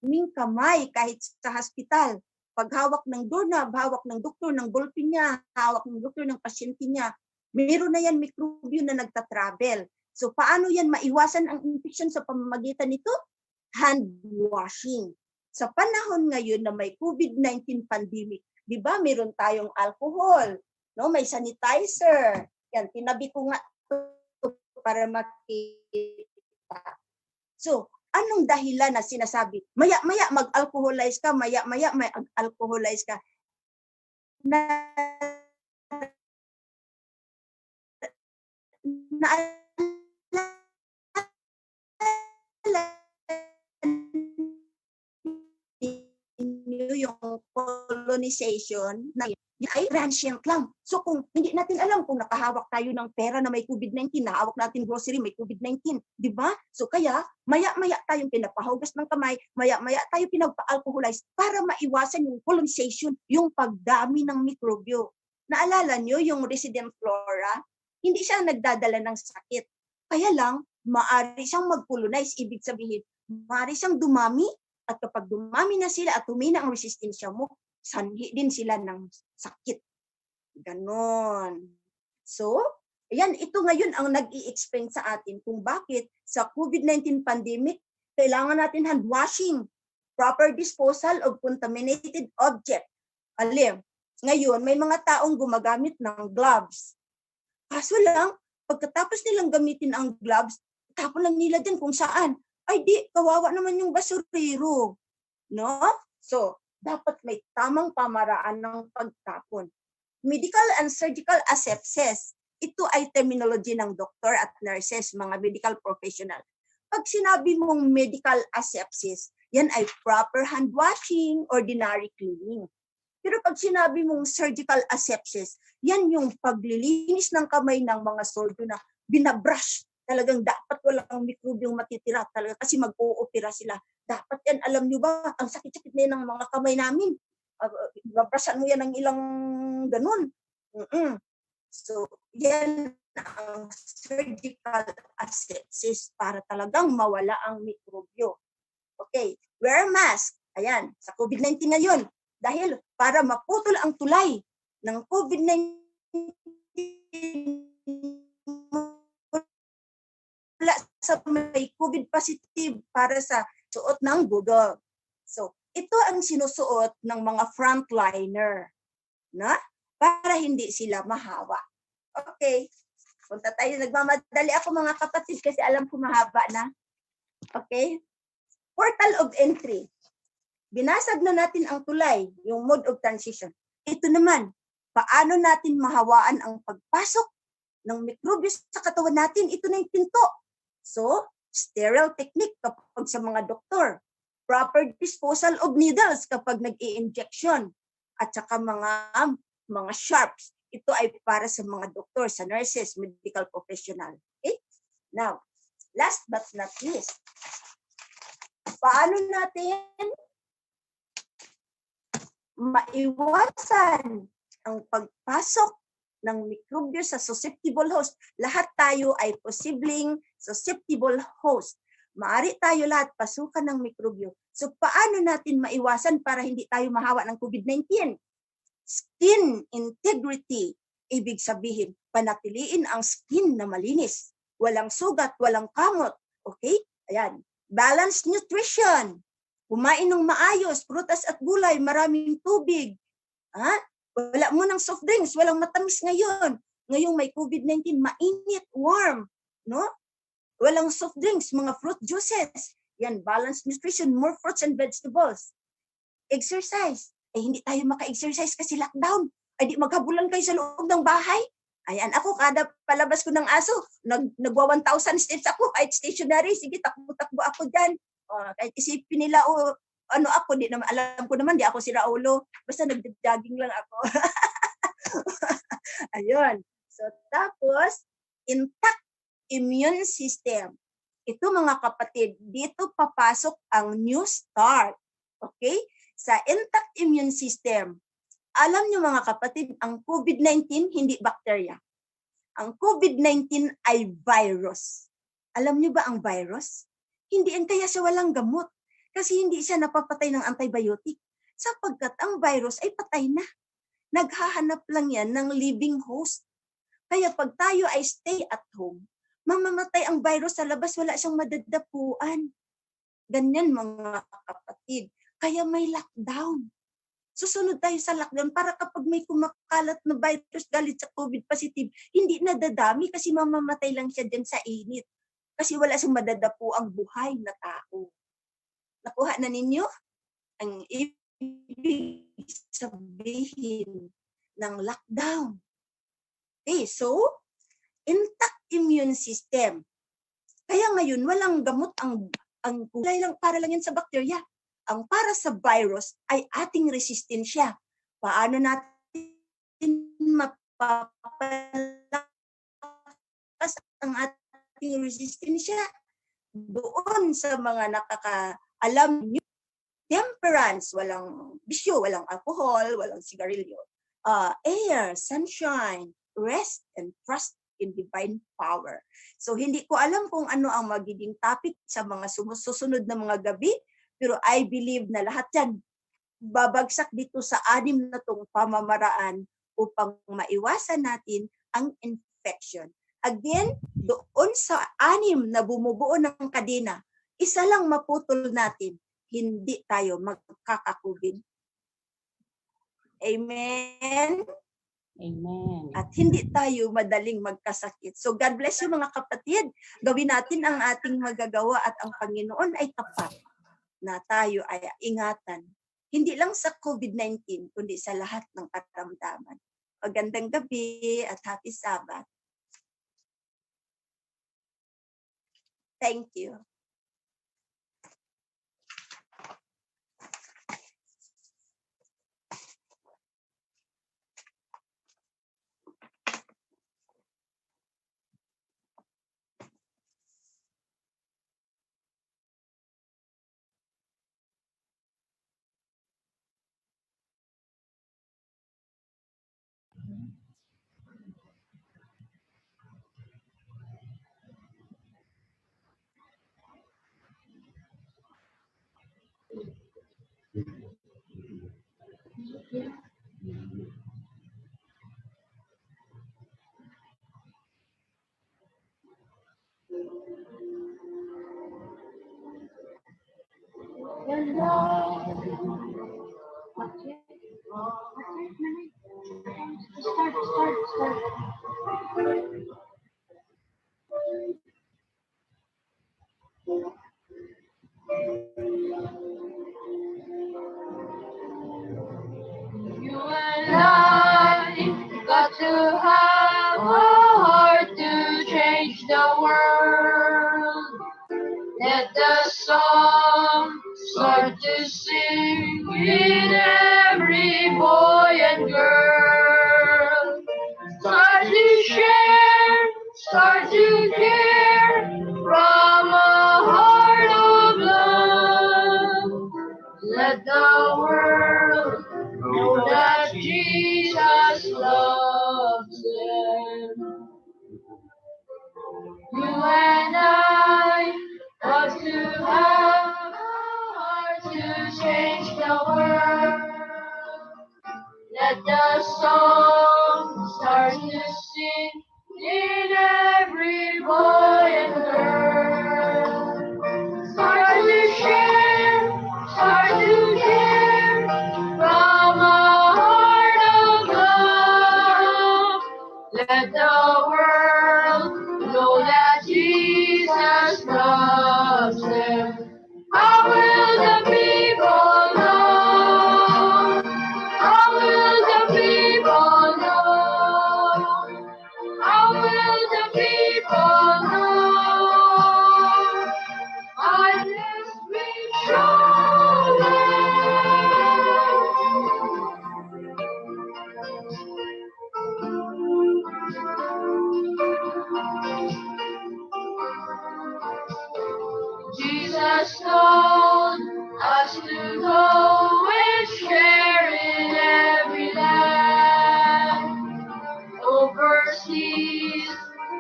ming kamay kahit sa hospital. Paghawak ng doorknob, hawak ng doktor ng ballpen niya, hawak ng doktor ng pasyente niya, meron na yan mikrobyo na nagtatravel. So, paano yan maiwasan ang infection sa pamamagitan nito? Hand washing. Sa panahon ngayon na may COVID-19 pandemic, di ba meron tayong alcohol, no? May sanitizer. Yan, tinabi ko nga para makita. So, anong dahilan na sinasabi? Maya-maya mag-alcoholize ka, maya-maya mag-alcoholize ka. Yung colonization na ay transient lang. So kung hindi natin alam kung nakahawak tayo ng pera na may COVID-19, nahawak natin grocery, may COVID-19, di ba? So kaya, maya-maya tayong pinapahugas ng kamay, maya-maya tayo pinagpa-alcoholize para maiwasan yung colonization, yung pagdami ng mikrobyo. Naalala nyo yung resident flora? Hindi siya nagdadala ng sakit. Kaya lang, maaari siyang mag-colonize, ibig sabihin, maaari siyang dumami, at kapag dumami na sila at humina ang resistensya mo, sanhi din sila ng sakit. Ganon. So, ayan, ito ngayon ang nag-i-explain sa atin kung bakit sa COVID-19 pandemic, kailangan natin hand washing, proper disposal of contaminated object. Alam, ngayon, may mga taong gumagamit ng gloves. Kaso lang, pagkatapos nilang gamitin ang gloves, tapon lang nila dyan kung saan. Ay di, kawawa naman yung basurero. No? So, dapat may tamang pamaraan ng pagtapon. Medical and surgical asepsis. Ito ay terminology ng doktor at nurses, mga medical professional. Pag sinabi mong medical asepsis, yan ay proper hand washing, ordinary cleaning. Pero pag sinabi mong surgical asepsis, yan yung paglilinis ng kamay ng mga sordo na binabrush. Talagang dapat walang mikrobyong matitira talaga kasi mag-o-opera sila. Dapat yan, alam nyo ba, ang sakit-sakit na yan ng mga kamay namin. Babrasan mo yan ng ilang ganun. So, yan ang surgical asepsis para talagang mawala ang mikrobyo. Okay, wear mask. Ayan, sa COVID-19 ngayon. Dahil para maputol ang tulay ng COVID-19 wala sa may COVID positive para sa suot ng gugol. So, ito ang sinusuot ng mga frontliner. na para hindi sila mahawa. Okay. Punta tayo. Nagmamadali ako mga kapatid kasi alam ko mahaba na. Okay. Portal of entry. Binasag na natin ang tulay, yung mode of transition. Ito naman, paano natin mahawaan ang pagpasok ng microbes sa katawan natin? Ito na yung pinto. So, sterile technique kapag sa mga doktor. Proper disposal of needles kapag nag-i-injection. At saka mga sharps. Ito ay para sa mga doktor, sa nurses, medical professional. Okay? Now, last but not least, paano natin maiwasan ang pagpasok ng mikrobyo sa susceptible host? Lahat tayo ay posibleng susceptible host. Maari tayo lahat pasukan ng mikrobyo. So paano natin maiwasan para hindi tayo mahawa ng COVID-19? Skin integrity. Ibig sabihin, panatiliin ang skin na malinis. Walang sugat, walang kamot. Okay? Ayan. Balanced nutrition. Kumain ng maayos, prutas at gulay, maraming tubig. Ha? Wala mo ng soft drinks, walang matamis ngayon. Ngayong may COVID-19, mainit, warm. No? Walang soft drinks, mga fruit juices. Yan, balanced nutrition, more fruits and vegetables. Exercise. Hindi tayo maka-exercise kasi lockdown. Di maghabulan kayo sa loob ng bahay. Ayan, ako kada palabas ko ng aso, nagwa 1,000 steps ako, kahit stationary, sige, takbo-takbo ako dyan. Kahit isipin nila, ano ako, di naman, alam ko naman, di ako si Raulo. Basta nag-jogging lang ako. Ayun. So, tapos, intact immune system. Ito mga kapatid, dito papasok ang new start. Okay? Sa intact immune system, alam nyo mga kapatid, ang COVID-19 hindi bacteria. Ang COVID-19 ay virus. Alam nyo ba ang virus? Hindi kaya siya walang gamot. Kasi hindi siya napapatay ng antibiotic. Sapagkat ang virus ay patay na. Naghahanap lang yan ng living host. Kaya pag tayo ay stay at home, mamamatay ang virus sa labas, wala siyang madadapuan. Ganyan mga kapatid. Kaya may lockdown. Susunod tayo sa lockdown para kapag may kumakalat na virus galit sa COVID positive, hindi nadadami kasi mamamatay lang siya dyan sa init. Kasi wala siyang madadapo ang buhay na tao. Nakuha na ninyo? Ang ibig sabihin ng lockdown. Okay, so, intact immune system. Kaya ngayon, walang gamot ang kulay lang, para lang yan sa bakterya. Ang para sa virus ay ating resistensya. Paano natin mapapalakas ang ating resistensya? Doon sa mga nakakaalam nyo, temperance, walang bisyo, walang alcohol, walang sigarilyo. Air, sunshine, rest, and trust in divine power. So hindi ko alam kung ano ang magiging topic sa mga susunod na mga gabi, pero I believe na lahat yan babagsak dito sa 6 na tong pamamaraan upang maiwasan natin ang infection. Again, doon sa 6 na bumubuo ng kadena, isa lang maputol natin, hindi tayo magkakakubin. Amen? Amen. At hindi tayo madaling magkasakit. So God bless you mga kapatid. Gawin natin ang ating magagawa at ang Panginoon ay tapat na tayo ay ingatan. Hindi lang sa COVID-19, kundi sa lahat ng karamdaman. Magandang gabi at happy Sabbath. Thank you. You and I got to have a heart to change the world. Let the song start to sing in every boy and girl. Start to share, start to care from a heart of love. Let the world know that Jesus loves them. You and I ought to have a heart to change the world. Let the song start to sing in every boy and girl. Start to share, start to care from a heart of love. Let the world know that Jesus loves them. How will the people know? How will the people know? How will the people know? Unless we show Jesus told us to go and share in every land, overseas,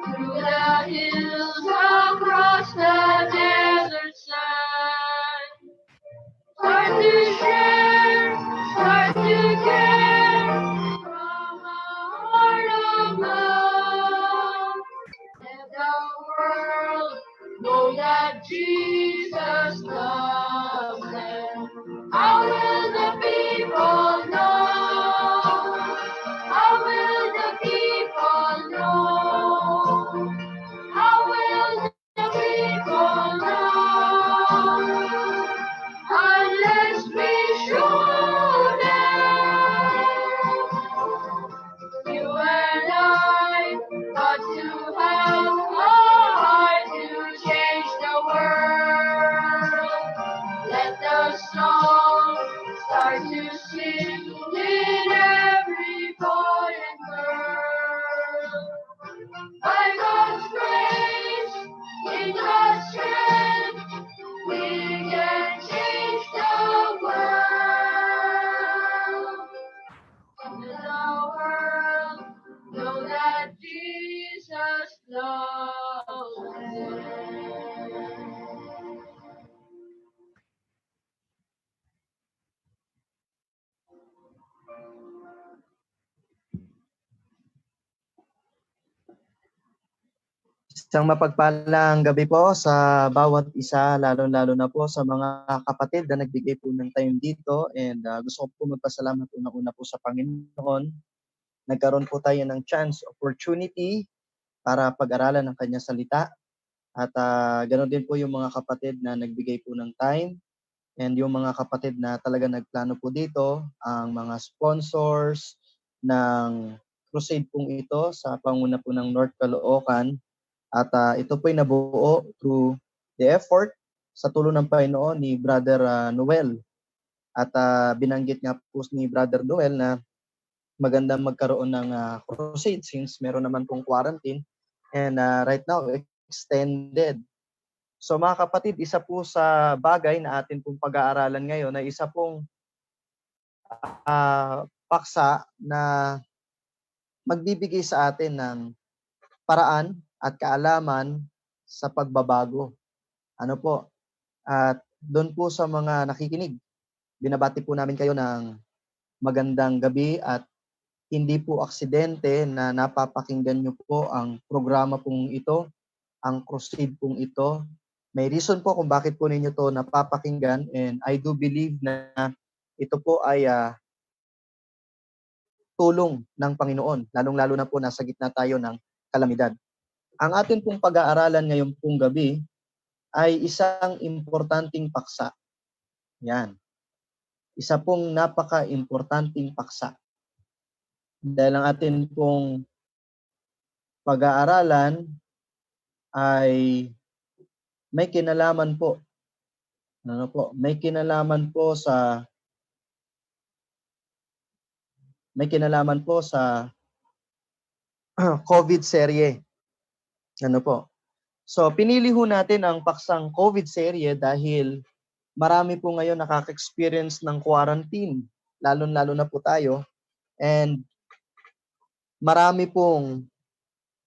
through the hills, across the desert sand. Start to share, start to care from a heart of love. Let the world know that Jesus loves them. How will the people know? How will the people know? How will the people know? Unless we show them. You and I got to have a heart to change the world. Let the song start to sing in every boy and girl. By God's grace, in God's strength, we can change the world. Let the world know that Jesus loves them. Isang mapagpalang gabi po sa bawat isa, lalo-lalo na po sa mga kapatid na nagbigay po ng time dito. And gusto ko po magpasalamat una-una po sa Panginoon. Nagkaroon po tayo ng chance, opportunity para pag-aralan ng kanyang salita. At ganoon din po yung mga kapatid na nagbigay po ng time. And yung mga kapatid na talaga nagplano po dito, ang mga sponsors ng crusade pong ito sa panguna po ng North Caloocan. At ito po ay nabuo through the effort sa tulong ng Panginoon ni Brother Noel. At binanggit nga po ni Brother Noel na magandang magkaroon ng crusade since meron naman pong quarantine and right now extended. So mga kapatid, isa po sa bagay na atin pong pag-aaralan ngayon ay isa pong paksa na magbibigay sa atin ng paraan at kaalaman sa pagbabago. Ano po? At doon po sa mga nakikinig, binabati po namin kayo ng magandang gabi at hindi po aksidente na napapakinggan nyo po ang programa pong ito, ang crusade pong ito. May reason po kung bakit po ninyo to napapakinggan and I do believe na ito po ay tulong ng Panginoon, lalong-lalo na po nasa gitna tayo ng kalamidad. Ang atin pong pag-aaralan ngayong pong gabi ay isang importanteng paksa. Yan. Isa pong napaka-importanteng paksa. Dahil ang atin pong pag-aaralan ay may kinalaman po. May kinalaman po sa COVID serye. So, pinili ho natin ang paksang COVID serye dahil marami po ngayon nakaka-experience ng quarantine, lalo-lalo na po tayo. And marami pong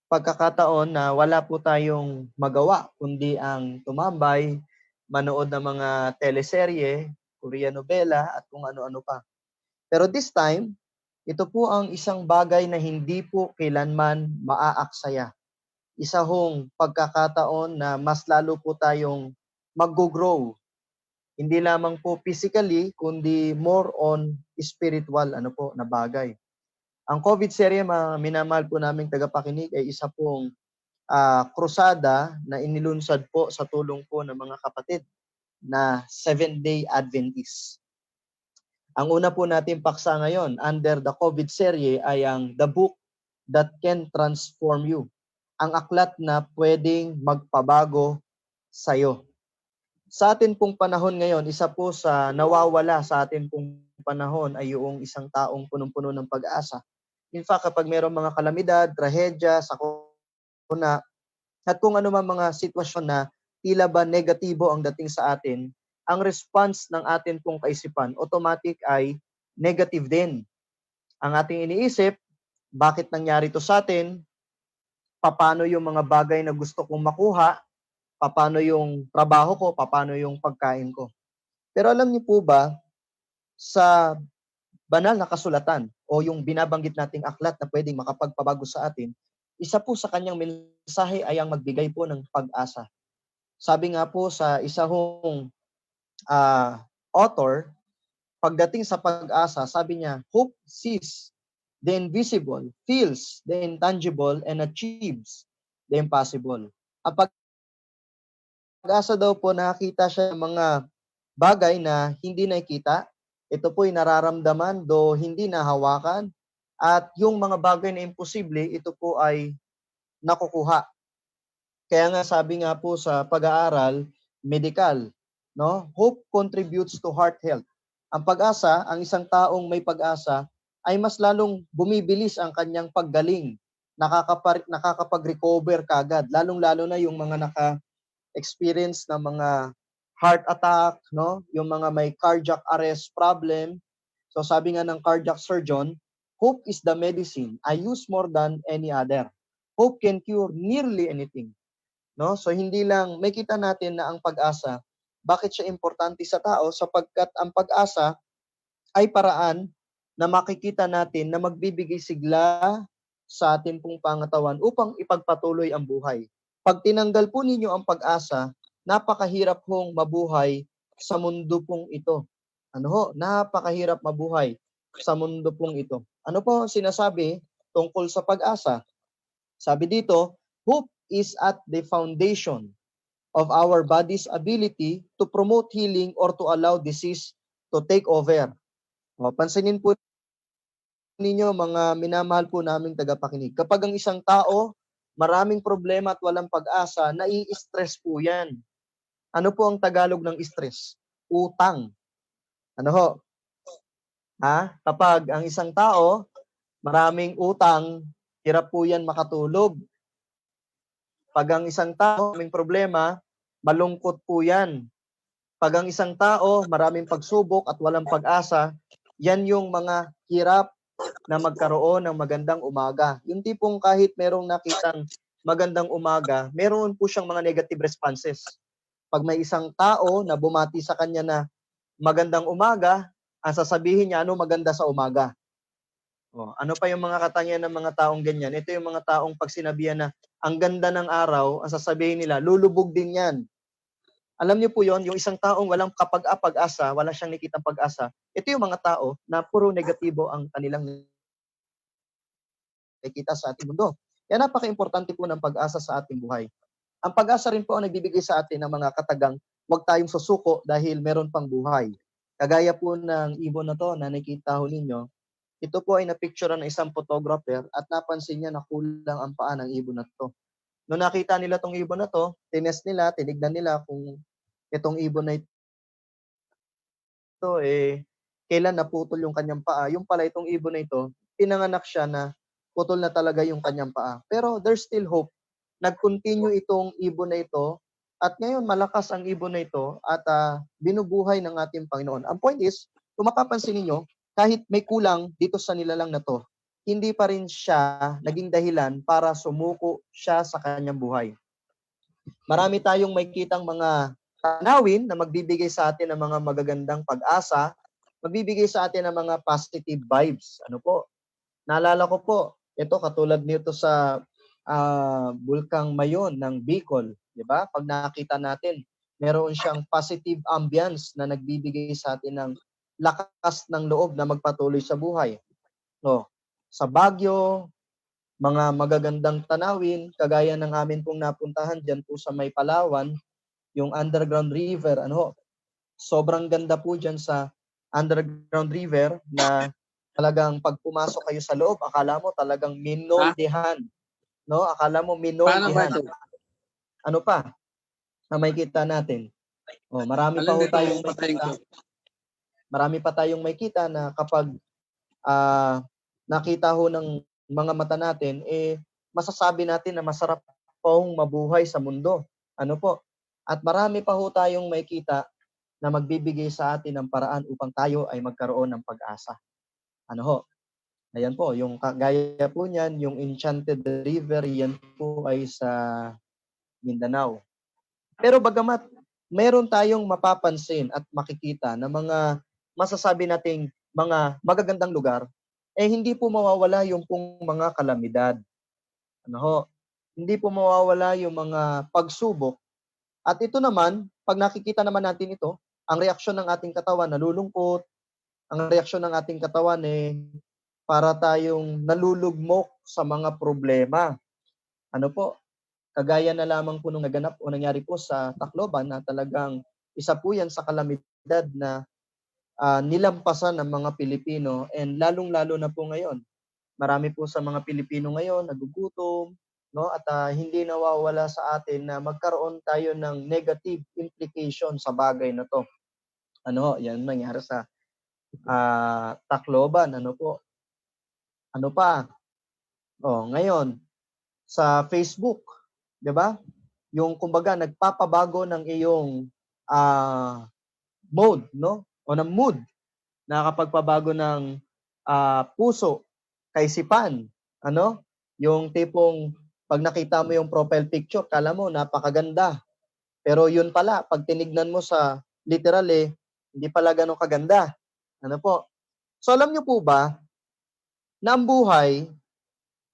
pagkakataon na wala po tayong magawa, kundi ang tumambay, manood ng mga teleserye, Korean novela, at kung ano-ano pa. Pero this time, ito po ang isang bagay na hindi po kailanman maaaksaya. Isa hong pagkakataon na mas lalo po tayong mag-grow. Hindi lamang po physically, kundi more on spiritual na bagay. Ang COVID serye, minamahal po naming tagapakinig, ay isa pong krusada na inilunsad po sa tulong po ng mga kapatid na Seventh-day Adventists. Ang una po natin paksa ngayon under the COVID serye ay ang The Book That Can Transform You. Ang aklat na pwedeng magpabago sa'yo. Sa atin pong panahon ngayon, isa po sa nawawala sa atin pong panahon ay yung isang taong punong-puno ng pag-asa. In fact, kapag mayroong mga kalamidad, trahedya, sakuna, at kung ano man mga sitwasyon na tila ba negatibo ang dating sa atin, ang response ng atin pong kaisipan, automatic ay negative din. Ang ating iniisip, bakit nangyari to sa atin? Paano yung mga bagay na gusto kong makuha? Paano yung trabaho ko? Paano yung pagkain ko? Pero alam niyo po ba, sa banal na kasulatan o yung binabanggit nating aklat na pwedeng makapagpabago sa atin, isa po sa kanyang mensahe ay ang magbigay po ng pag-asa. Sabi nga po sa isa hong author, pagdating sa pag-asa, sabi niya, hope sees the invisible, feels the intangible, and achieves the impossible. Ang pag-asa daw po, nakakita siya ng mga bagay na hindi nakikita. Ito po'y nararamdaman, do hindi nahawakan. At yung mga bagay na imposible, ito po ay nakukuha. Kaya nga sabi nga po sa pag-aaral, medical, hope contributes to heart health. Ang pag-asa, ang isang taong may pag-asa, ay mas lalong bumibilis ang kanyang paggaling. Nakakapag-recover kagad. Lalong-lalo na yung mga naka-experience ng mga heart attack, yung mga may cardiac arrest problem. So sabi nga ng cardiac surgeon, hope is the medicine I use more than any other. Hope can cure nearly anything. So hindi lang, may kita natin na ang pag-asa, bakit siya importante sa tao? Sapagkat ang pag-asa ay paraan na makikita natin na magbibigay sigla sa atin pong pangatawan upang ipagpatuloy ang buhay. Pag tinanggal po ninyo ang pag-asa, napakahirap hong mabuhay sa mundo pong ito. Napakahirap mabuhay sa mundo pong ito. Ano po ang sinasabi tungkol sa pag-asa? Sabi dito, hope is at the foundation of our body's ability to promote healing or to allow disease to take over. Pansinin po ninyo, mga minamahal po naming tagapakinig. Kapag ang isang tao, maraming problema at walang pag-asa, nai-stress po yan. Ano po ang Tagalog ng stress? Utang. Kapag ang isang tao, maraming utang, hirap po yan makatulog. Pag ang isang tao, maraming problema, malungkot po yan. Pag ang isang tao, maraming pagsubok at walang pag-asa, yan yung mga hirap na magkaroon ng magandang umaga. Yung tipong kahit merong nakitang magandang umaga, meron po siyang mga negative responses. Pag may isang tao na bumati sa kanya na magandang umaga, ang sasabihin niya, maganda sa umaga? Ano pa yung mga katangian ng mga taong ganyan? Ito yung mga taong pag sinabihan na ang ganda ng araw, ang sasabihin nila, lulubog din yan. Alam niyo po yon, yung isang taong walang pag-asa, wala siyang nakitang pag-asa, ito yung mga tao na puro negatibo ang kanilang nakikita sa ating mundo. Kaya napaka-importante po ng pag-asa sa ating buhay. Ang pag-asa rin po ang nagbibigay sa atin ng mga katagang huwag tayong susuko dahil meron pang buhay. Kagaya po ng ibon na to na nakita ho ninyo, ito po ay napicture ng isang photographer at napansin niya na kulang ang paa ng ibon na to. Noong nakita nila tong ibon na to, tinest nila, tinignan nila kung itong ibon na ito kailan naputol yung kanyang paa. Yung pala itong ibon na ito, pinanganak siya na putol na talaga yung kanyang paa. Pero there's still hope. Nag-continue itong ibon na ito at ngayon malakas ang ibon na ito at binubuhay ng ating Panginoon. Ang point is, kung mapapansin ninyo, kahit may kulang dito sa nilalang na to, hindi pa rin siya naging dahilan para sumuko siya sa kanyang buhay. Marami tayong makikitang mga tanawin na magbibigay sa atin ng mga magagandang pag-asa, magbibigay sa atin ng mga positive vibes. Ano po? Naalala ko po, ito katulad nito sa Bulkang Mayon ng Bicol, di ba? Pag nakita natin, meron siyang positive ambience na nagbibigay sa atin ng lakas ng loob na magpatuloy sa buhay. No, sa Baguio, mga magagandang tanawin, kagaya ng amin pong napuntahan dyan po sa May Palawan, yung underground river, sobrang ganda po dyan sa underground river na talagang pag pumasok kayo sa loob, akala mo talagang minoldehan. No? Akala mo minoldehan. Ano pa? Na makikita natin. Marami pa ho tayong makikita. Marami pa tayong makikita na kapag nakita ho ng mga mata natin, masasabi natin na masarap pong mabuhay sa mundo. Ano po? At marami pa ho tayong makikita na magbibigay sa atin ng paraan upang tayo ay magkaroon ng pag-asa. Ano ho? Ayan po, yung gaya po niyan, yung Enchanted River, yan po ay sa Mindanao. Pero bagamat meron tayong mapapansin at makikita na mga masasabi nating mga magagandang lugar, hindi po mawawala yung pong mga kalamidad. Ano ho? Hindi po mawawala yung mga pagsubok. At ito naman, pag nakikita naman natin ito, ang reaksyon ng ating katawan nalulungkot, ang reaksyon ng ating katawan para tayong nalulugmok sa mga problema. Ano po? Kagaya na lamang po nung naganap o nangyari po sa Tacloban na talagang isa po yan sa kalamidad na nilampasan ng mga Pilipino and lalong-lalo na po ngayon. Marami po sa mga Pilipino ngayon nagugutom, no? At hindi nawawala sa atin na magkaroon tayo ng negative implication sa bagay na to. Yan nangyari sa Tacloban, ano po? Ano pa? Ngayon sa Facebook, 'di ba? Yung kumbaga nagpapabago ng iyong mode, no? O ng mood, nakakapagpabago ng puso, kaisipan, Yung tipong pag nakita mo yung profile picture, kala mo napakaganda. Pero yun pala, pag tinignan mo sa literal hindi pala ganun kaganda. Ano po? So alam niyo po ba na ang buhay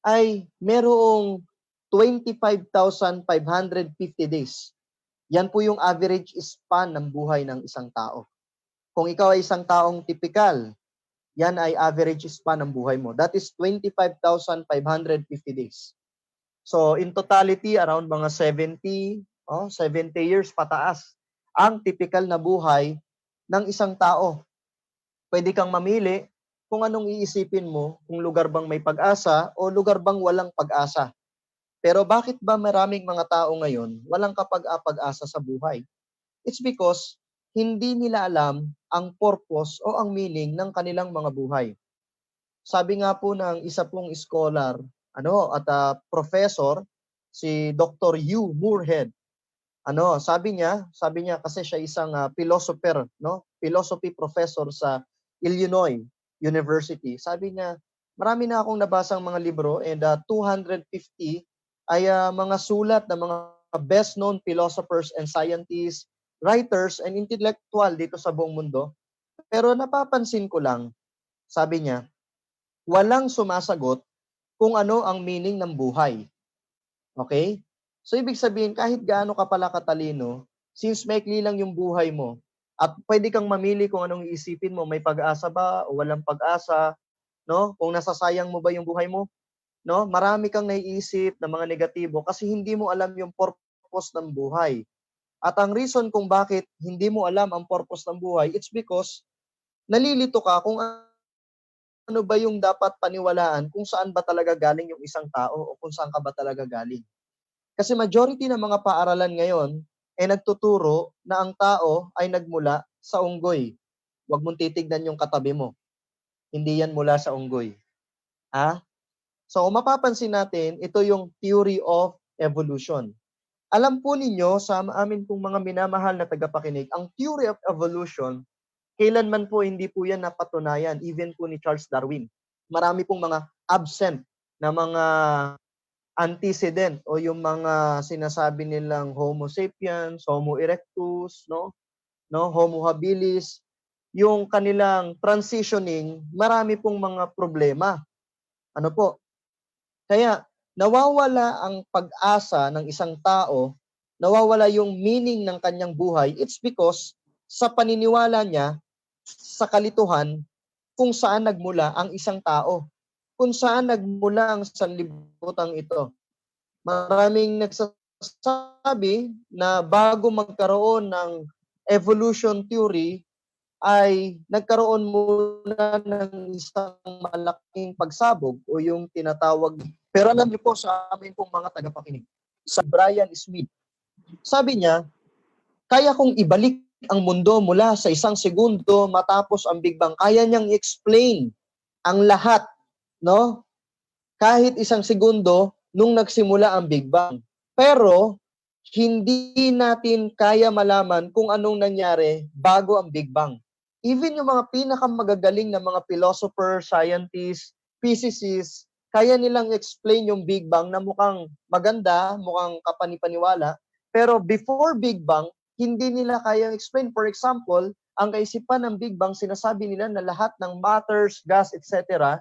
ay merong 25,550 days. Yan po yung average span ng buhay ng isang tao. Kung ikaw ay isang taong typical, yan ay average span ng buhay mo. That is 25,550 days. So in totality, around mga 70 years pataas ang typical na buhay ng isang tao. Pwede kang mamili kung anong iisipin mo, kung lugar bang may pag-asa o lugar bang walang pag-asa. Pero bakit ba maraming mga tao ngayon walang kapag-asa sa buhay? It's because hindi nila alam ang purpose o ang meaning ng kanilang mga buhay. Sabi nga po ng isa pong scholar at professor, si Dr. Hugh Moorhead, sabi niya kasi siya isang philosopher, philosophy professor sa Illinois University. Sabi niya, marami na akong nabasang mga libro and 250 ay mga sulat ng mga best-known philosophers and scientists, writers and intellectual dito sa buong mundo. Pero napapansin ko lang, sabi niya, walang sumasagot kung ano ang meaning ng buhay. Okay? So ibig sabihin, kahit gaano ka pala katalino, since maikli lang yung buhay mo, at pwede kang mamili kung anong iisipin mo, may pag-asa ba o walang pag-asa, no? Kung nasasayang mo ba yung buhay mo, no? Marami kang naiisip na mga negatibo kasi hindi mo alam yung purpose ng buhay. At ang reason kung bakit hindi mo alam ang purpose ng buhay, it's because nalilito ka kung ano ba yung dapat paniwalaan, kung saan ba talaga galing yung isang tao o kung saan ka ba talaga galing. Kasi majority ng mga paaralan ngayon ay nagtuturo na ang tao ay nagmula sa unggoy. Huwag mong titignan yung katabi mo. Hindi yan mula sa unggoy. Ha? So kung mapapansin natin, ito yung theory of evolution. Alam po ninyo sa amin pong mga minamahal na tagapakinig, ang theory of evolution, kailanman po hindi po yan napatunayan, even po ni Charles Darwin. Marami pong mga absent na mga antecedent o yung mga sinasabi nilang Homo sapiens, Homo erectus, no, Homo habilis, yung kanilang transitioning, marami pong mga problema. Ano po? Kaya nawawala ang pag-asa ng isang tao, nawawala yung meaning ng kanyang buhay. It's because sa paniniwala niya sa kalituhan kung saan nagmula ang isang tao, kung saan nagmula ang sanlibutan ito. Maraming nagsasabi na bago magkaroon ng evolution theory ay nagkaroon muna ng isang malaking pagsabog o yung tinatawag. Pero alam niyo po sa amin pong mga tagapakinig, sa Brian Smith, sabi niya, kaya kong ibalik ang mundo mula sa 1 segundo matapos ang Big Bang. Kaya niyang i-explain ang lahat, no? Kahit 1 segundo nung nagsimula ang Big Bang. Pero hindi natin kaya malaman kung anong nangyari bago ang Big Bang. Even yung mga pinakamagagaling na mga philosopher, scientists, physicists, kaya nilang explain yung Big Bang na mukhang maganda, mukhang kapanipaniwala, pero before Big Bang, hindi nila kayang explain. For example, ang kaisipan ng Big Bang, sinasabi nila na lahat ng matters, gas, etc.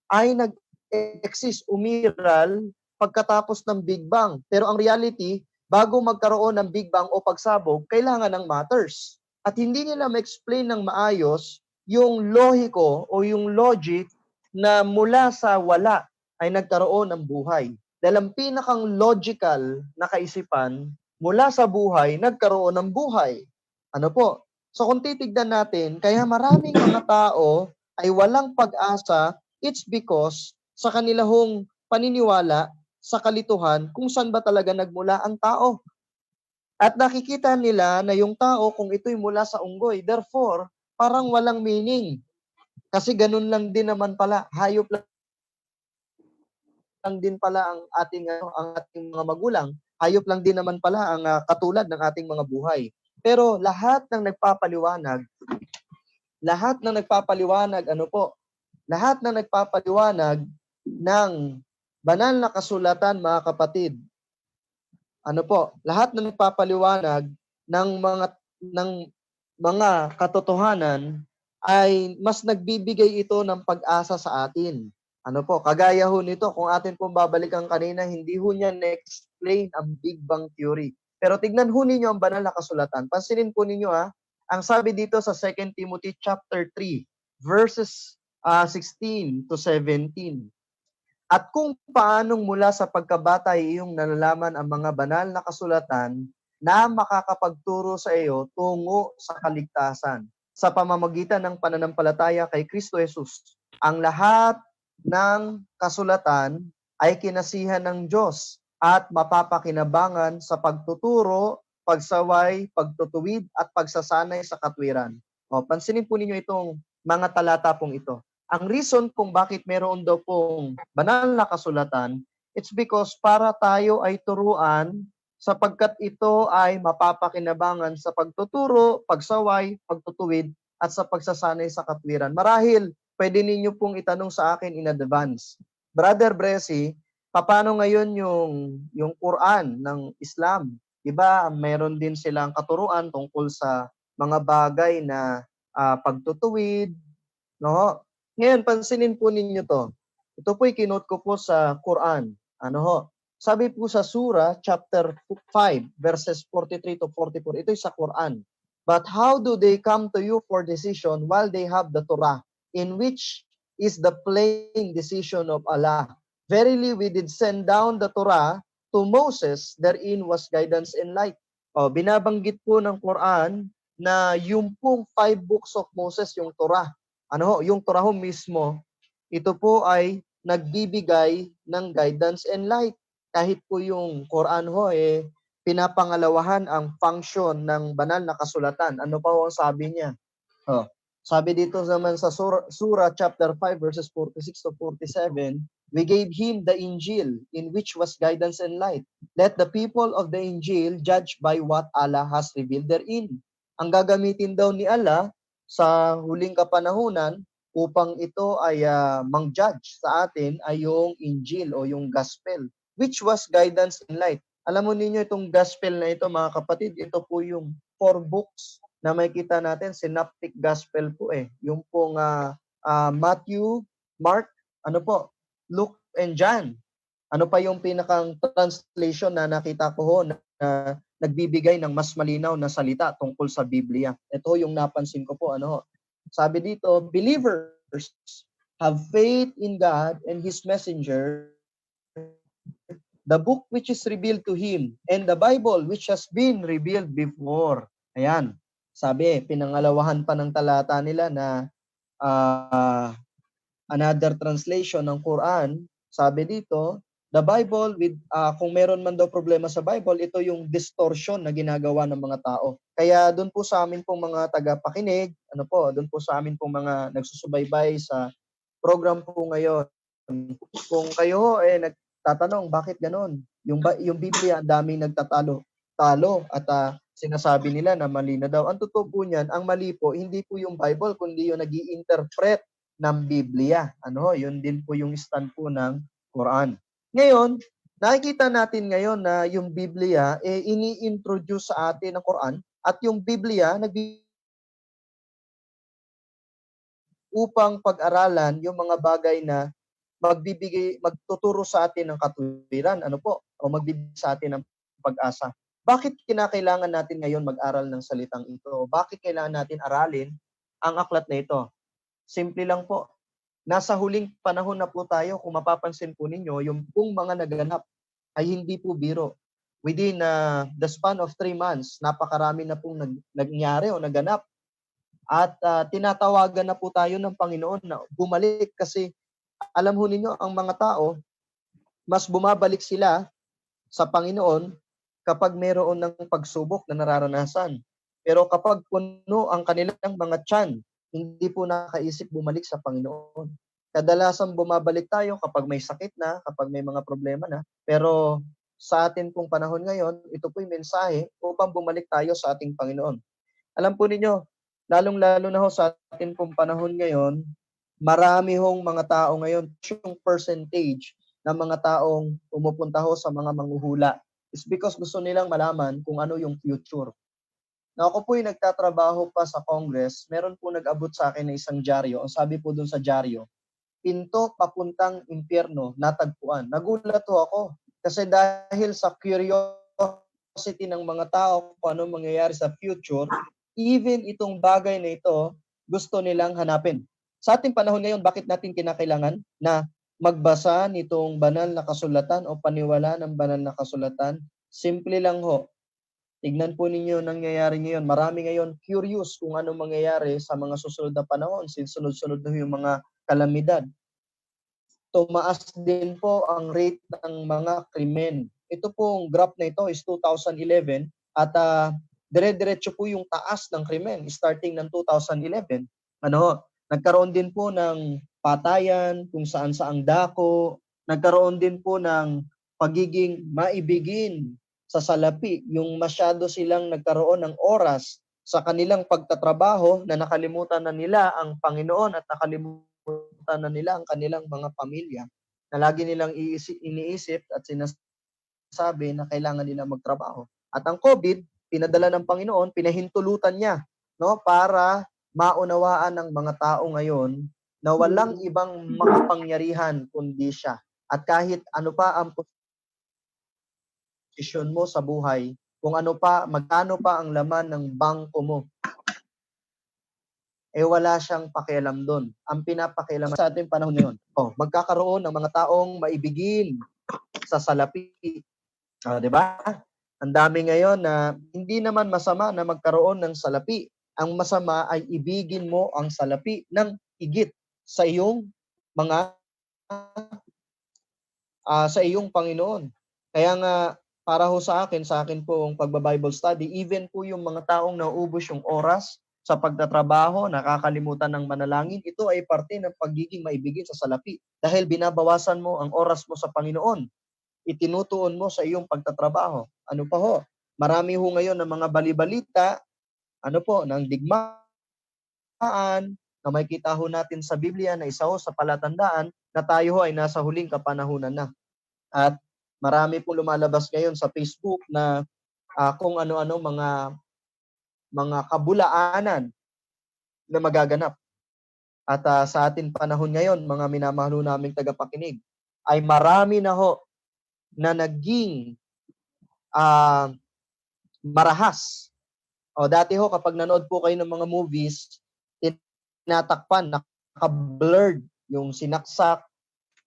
ay nag-exist, umiral pagkatapos ng Big Bang. Pero ang reality, bago magkaroon ng Big Bang o pagsabog, kailangan ng matters. At hindi nila ma-explain ng maayos yung lohiko o yung logic na mula sa wala ay nagkaroon ng buhay. Dahil ang pinakang logical na kaisipan, mula sa buhay, nagkaroon ng buhay. Ano po? So kung titignan natin, kaya maraming mga tao ay walang pag-asa, it's because sa kanilang paniniwala sa kalituhan kung saan ba talaga nagmula ang tao. At nakikita nila na yung tao kung ito'y mula sa unggoy, therefore, parang walang meaning. Kasi ganun lang din naman pala, hayop lang din pala ang ating mga magulang, hayop lang din naman pala ang katulad ng ating mga buhay. Pero lahat ng nagpapaliwanag, lahat ng nagpapaliwanag ng banal na kasulatan, mga kapatid, lahat ng nagpapaliwanag ng mga katotohanan ay mas nagbibigay ito ng pag-asa sa atin. Kagaya ho nito, kung atin pong babalikan kanina, hindi ho niya na-explain ang Big Bang Theory. Pero tignan ho ninyo ang banal na kasulatan. Pansinin po ninyo ang sabi dito sa 2 Timothy chapter 3, verses 16 to 17. At kung paanong mula sa pagkabata ay iyong nalalaman ang mga banal na kasulatan na makakapagturo sa iyo tungo sa kaligtasan sa pamamagitan ng pananampalataya kay Kristo Jesus. Ang lahat ng kasulatan ay kinasihan ng Diyos at mapapakinabangan sa pagtuturo, pagsaway, pagtutuwid at pagsasanay sa katwiran. Pansinin po ninyo itong mga talata pong ito. Ang reason kung bakit meron daw pong banal na kasulatan, it's because para tayo ay turuan sapagkat ito ay mapapakinabangan sa pagtuturo, pagsaway, pagtutuwid, at sa pagsasanay sa katwiran. Marahil, pwede ninyo pong itanong sa akin in advance. Brother Bresi, paano ngayon yung Quran ng Islam? Diba, meron din silang katuruan tungkol sa mga bagay na pagtutuwid, no? Ngayon, pansinin po ninyo to. Ito po'y kinote ko po sa Quran. Sabi po sa Surah, chapter 5, verses 43 to 44. Ito'y sa Quran. But how do they come to you for decision while they have the Torah, in which is the plain decision of Allah? Verily, we did send down the Torah to Moses, therein was guidance and light. Binabanggit po ng Quran na yung pong 5 books of Moses, yung Torah. Yung Torah mismo, ito po ay nagbibigay ng guidance and light. Kahit po yung Quran pinapangalawahan ang function ng banal na kasulatan. Ano pa ang sabi niya? Sabi dito naman sa Surah chapter 5 verses 46 to 47, we gave him the Injil in which was guidance and light. Let the people of the Injil judge by what Allah has revealed therein. Ang gagamitin daw ni Allah sa huling kapanahunan upang ito ay mang-judge sa atin ay yung Injil o yung Gospel, which was guidance and light. Alam mo ninyo itong Gospel na ito mga kapatid, ito po yung 4 books na makikita natin, synoptic gospel po yung pong Matthew, Mark, Luke and John. Ano pa yung pinakang translation na nakita ko na nagbibigay ng mas malinaw na salita tungkol sa Biblia. Ito yung napansin ko po. Sabi dito, believers have faith in God and His messenger, the book which is revealed to Him, and the Bible which has been revealed before. Ayan. Sabi, pinangalawahan pa ng talata nila na another translation ng Quran, sabi dito, the Bible, kung meron man daw problema sa Bible, ito yung distortion na ginagawa ng mga tao. Kaya doon po sa amin pong mga tagapakinig, doon po sa amin pong mga nagsusubaybay sa program po ngayon, kung kayo nagtatanong, bakit ganon? Yung Biblia, ang daming nagtatalo at sinasabi nila na mali na daw. Ang totoo po niyan, ang mali po, hindi po yung Bible, kundi yung nag-i-interpret ng Biblia. Yun din po yung stand po ng Quran. Ngayon, nakikita natin ngayon na yung Biblia, ini-introduce sa atin ng Quran, at yung Biblia, upang pag-aralan yung mga bagay na magtuturo sa atin ng katuwiran, o magbibigay sa atin ng pag-asa. Bakit kinakailangan natin ngayon mag-aral ng salitang ito? Bakit kailangan natin aralin ang aklat na ito? Simple lang po. Nasa huling panahon na po tayo, kung mapapansin po ninyo, yung pong mga naganap ay hindi po biro. Within the span of 3 months, napakarami na pong nangyari o naganap. At tinatawagan na po tayo ng Panginoon na bumalik kasi alam ho ninyo, ang mga tao, mas bumabalik sila sa Panginoon kapag mayroon ng pagsubok na nararanasan. Pero kapag puno ang kanilang mga tiyan, hindi po nakaisip bumalik sa Panginoon. Kadalasan bumabalik tayo kapag may sakit na, kapag may mga problema na. Pero sa atin pong panahon ngayon, ito po'y mensahe upang bumalik tayo sa ating Panginoon. Alam po ninyo, lalong-lalo na ho sa atin pong panahon ngayon, marami hong mga tao ngayon, yung percentage ng mga taong pumupunta ho sa mga manghuhula is because gusto nilang malaman kung ano yung future. Na ako po'y nagtatrabaho pa sa Congress, meron po nag-abot sa akin na isang dyaryo. Ang sabi po dun sa dyaryo, pinto papuntang impyerno, natagpuan. Nagulat ho ako kasi dahil sa curiosity ng mga tao kung ano mangyayari sa future, even itong bagay na ito, gusto nilang hanapin. Sa ating panahon ngayon, bakit natin kinakailangan na magbasa nitong banal na kasulatan o paniwala ng banal na kasulatan? Simple lang ho. Tignan po ninyo nangyayari ngayon. Marami ngayon curious kung ano mangyayari sa mga susunod na panahon. Sunod-sunod na yung mga kalamidad. Tumaas din po ang rate ng mga krimen. Ito pong graph na ito is 2011 at dire-diretso po yung taas ng krimen starting ng 2011. Nagkaroon din po ng patayan kung saan-saang dako. Nagkaroon din po ng pagiging maibigin sa salapi. Yung masyado silang nagkaroon ng oras sa kanilang pagtatrabaho na nakalimutan na nila ang Panginoon at nakalimutan na nila ang kanilang mga pamilya. Na lagi nilang iniisip at sinasabi na kailangan nila magtrabaho. At ang COVID, pinadala ng Panginoon, pinahintulutan niya para maunawaan ng mga tao ngayon na walang ibang makapangyarihan kundi siya. At kahit ano pa ang posisyon mo sa buhay, kung ano pa, magkano pa ang laman ng bangko mo, wala siyang pakialam doon. Ang pinapakialam sa ating panahon ngayon, magkakaroon ng mga taong maibigin sa salapi. Di ba? Ang dami ngayon na hindi naman masama na magkaroon ng salapi. Ang masama ay ibigin mo ang salapi ng higit sa iyong mga sa iyong Panginoon. Kaya nga para ho sa akin po ang pagba-Bible study, even po yung mga taong nauubos yung oras sa pagtatrabaho, nakakalimutan ng manalangin, ito ay parte ng pagiging maibigin sa salapi. Dahil binabawasan mo ang oras mo sa Panginoon. Itinutuon mo sa iyong pagtatrabaho. Ano pa ho? Marami ho ngayon ng mga balibalita, ng digmaan, na makikita ho natin sa Biblia na isa ho sa palatandaan na tayo ho ay nasa huling kapanahunan na. At marami po lumalabas ngayon sa Facebook na kung ano-ano mga kabulaanan na magaganap. At sa ating panahon ngayon, mga minamahal naming tagapakinig, ay marami na ho na naging marahas. Dati ho, kapag nanood po kayo ng mga movies, tinatakpan, naka-blurred yung sinaksak,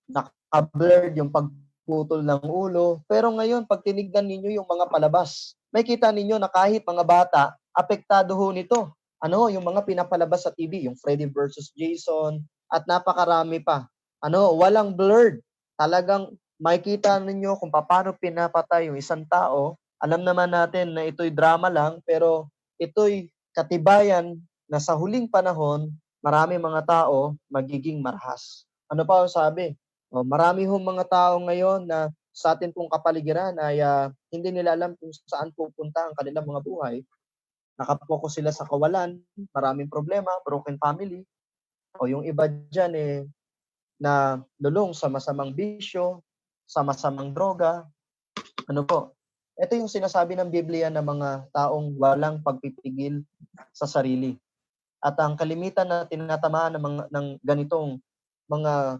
naka-blurred yung pagputol ng ulo. Pero ngayon, pag tinignan ninyo yung mga palabas, may kita ninyo na kahit mga bata, apektado ho nito. Yung mga pinapalabas sa TV, yung Freddy versus Jason, at napakarami pa. Walang blurred. Talagang makikita ninyo kung paano pinapatay yung isang tao. Alam naman natin na ito'y drama lang, pero ito'y katibayan na sa huling panahon, marami mga tao magiging marahas. Ano pa ang sabi? Marami hong mga tao ngayon na sa atin pong kapaligiran ay hindi nila alam kung saan pupunta ang kanilang mga buhay. Nakapokus sila sa kawalan, maraming problema, broken family. Yung iba dyan na lulong sa masamang bisyo, sa masamang droga. Ito yung sinasabi ng Biblia ng mga taong walang pagpipigil sa sarili. At ang kalimitan na tinatamaan ng ganitong mga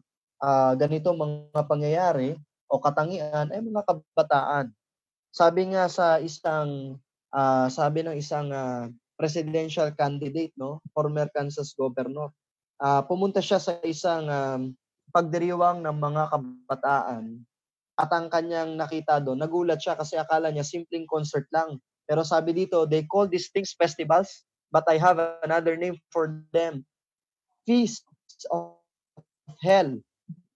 pangyayari o katangian ay mga kabataan. Sabi nga sa sabi ng isang presidential candidate, former Kansas governor, pumunta siya sa isang pagdiriwang ng mga kabataan. At ang kanyang nakita doon, nagulat siya kasi akala niya simpleng concert lang. Pero sabi dito, they call these things festivals, but I have another name for them. Feasts of hell.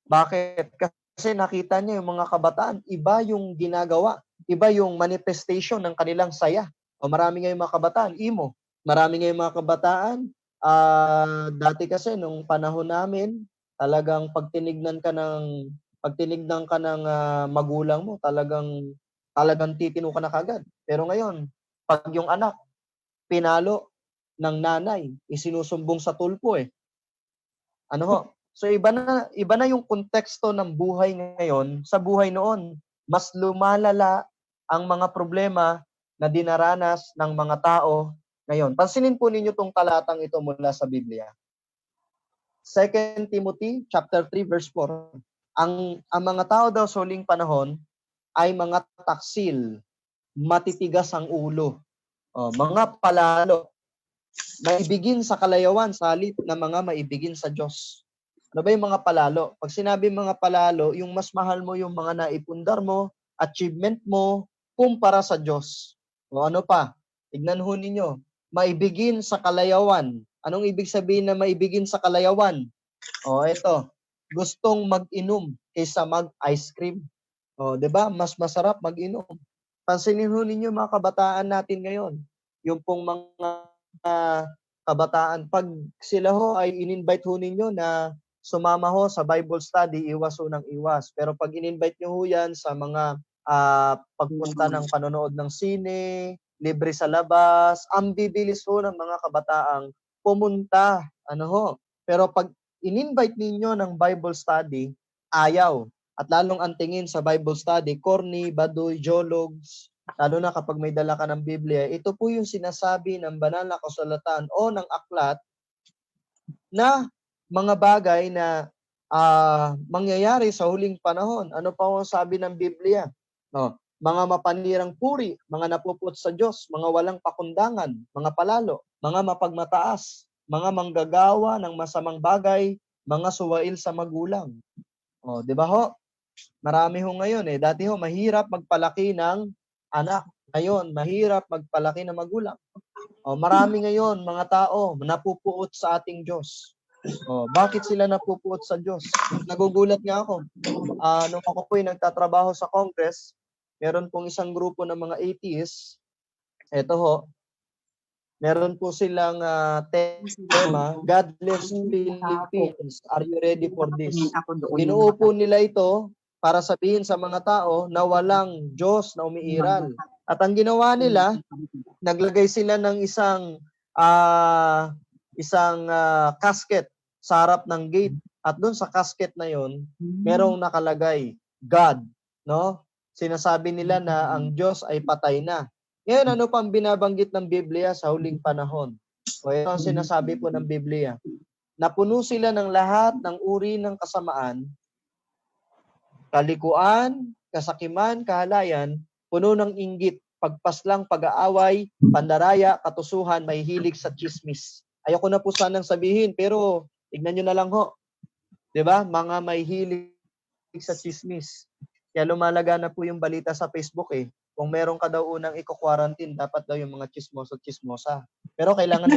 Bakit? Kasi nakita niya yung mga kabataan, iba yung ginagawa. Iba yung manifestation ng kanilang saya. Marami ngayong mga kabataan, emo. Marami ngayong mga kabataan, dati kasi nung panahon namin, talagang pag tinignan ka ng magulang mo, talagang titino ka na kagad. Pero ngayon, pag yung anak pinalo ng nanay, isinusumbong sa tulpo . So iba na yung konteksto ng buhay ngayon sa buhay noon. Mas lumalala ang mga problema na dinaranas ng mga tao ngayon. Pansinin po ninyo tong talatang ito mula sa Biblia. 2 Timothy chapter 3 verse 4. Ang mga tao daw sa huling panahon ay mga taksil, matitigas ang ulo, mga palalo, maibigin sa kalayawan sa halip na mga maibigin sa Diyos. Ano ba yung mga palalo? Pag sinabi mga palalo, yung mas mahal mo yung mga naipundar mo, achievement mo, kumpara sa Diyos. Ano pa? Tignan ho ninyo, maibigin sa kalayawan. Anong ibig sabihin na maibigin sa kalayawan? Ito. Gustong mag-inom kaysa mag-ice cream. 'Di ba? Mas masarap mag-inom. Pansinin ho ninyo mga kabataan natin ngayon. Yung pong mga kabataan, pag sila ho ay in-invite ho ninyo na sumama ho sa Bible study, iwas ho ng iwas. Pero pag in-invite nyo ho yan sa mga pagpunta ng panonood ng sine, libre sa labas, ang bibilis ho ng mga kabataang pumunta. Pero pag in-invite ninyo ng Bible study, ayaw. At lalong ang tingin sa Bible study, corny, baduy, jologs, lalo na kapag may dala ka ng Biblia, ito po yung sinasabi ng banal na kasulatan o ng aklat na mga bagay na mangyayari sa huling panahon. Ano pa ang sabi ng Biblia? Mga mapanirang puri, mga napuput sa Diyos, mga walang pakundangan, mga palalo, mga mapagmataas, mga manggagawa ng masamang bagay, mga suwail sa magulang. O, di ba ho? Marami ho ngayon eh. Dati ho, mahirap magpalaki ng anak. Ngayon, mahirap magpalaki ng magulang. O, marami ngayon, mga tao, napupuot sa ating Diyos. O, bakit sila napupuot sa Diyos? Nagugulat nga ako. Nung ako po'y nagtatrabaho sa Congress, meron pong isang grupo ng mga atheists. Ito ho, meron po silang tema, Godless Philippines. Are you ready for this? Binuo po nila ito para sabihin sa mga tao na walang Diyos na umiiral. At ang ginawa nila, naglagay sila ng isang casket sa harap ng gate. At doon sa casket na yon, merong nakalagay, God, no? Sinasabi nila na ang Diyos ay patay na. Ngayon, ano pang binabanggit ng Biblia sa huling panahon? O ito ang sinasabi po ng Biblia. Napuno sila ng lahat ng uri ng kasamaan, kalikuan, kasakiman, kahalayan, puno ng inggit, pagpaslang, pag-aaway, pandaraya, katusuhan, may hilig sa chismis. Ayoko na po sanang sabihin, pero tignan nyo na lang ho. 'Di ba? Mga may hilig sa chismis. Kaya lumalaga na po yung balita sa Facebook eh. Kung meron ka daw unang i-quarantine, dapat daw yung mga chismoso-chismosa. Pero kailangan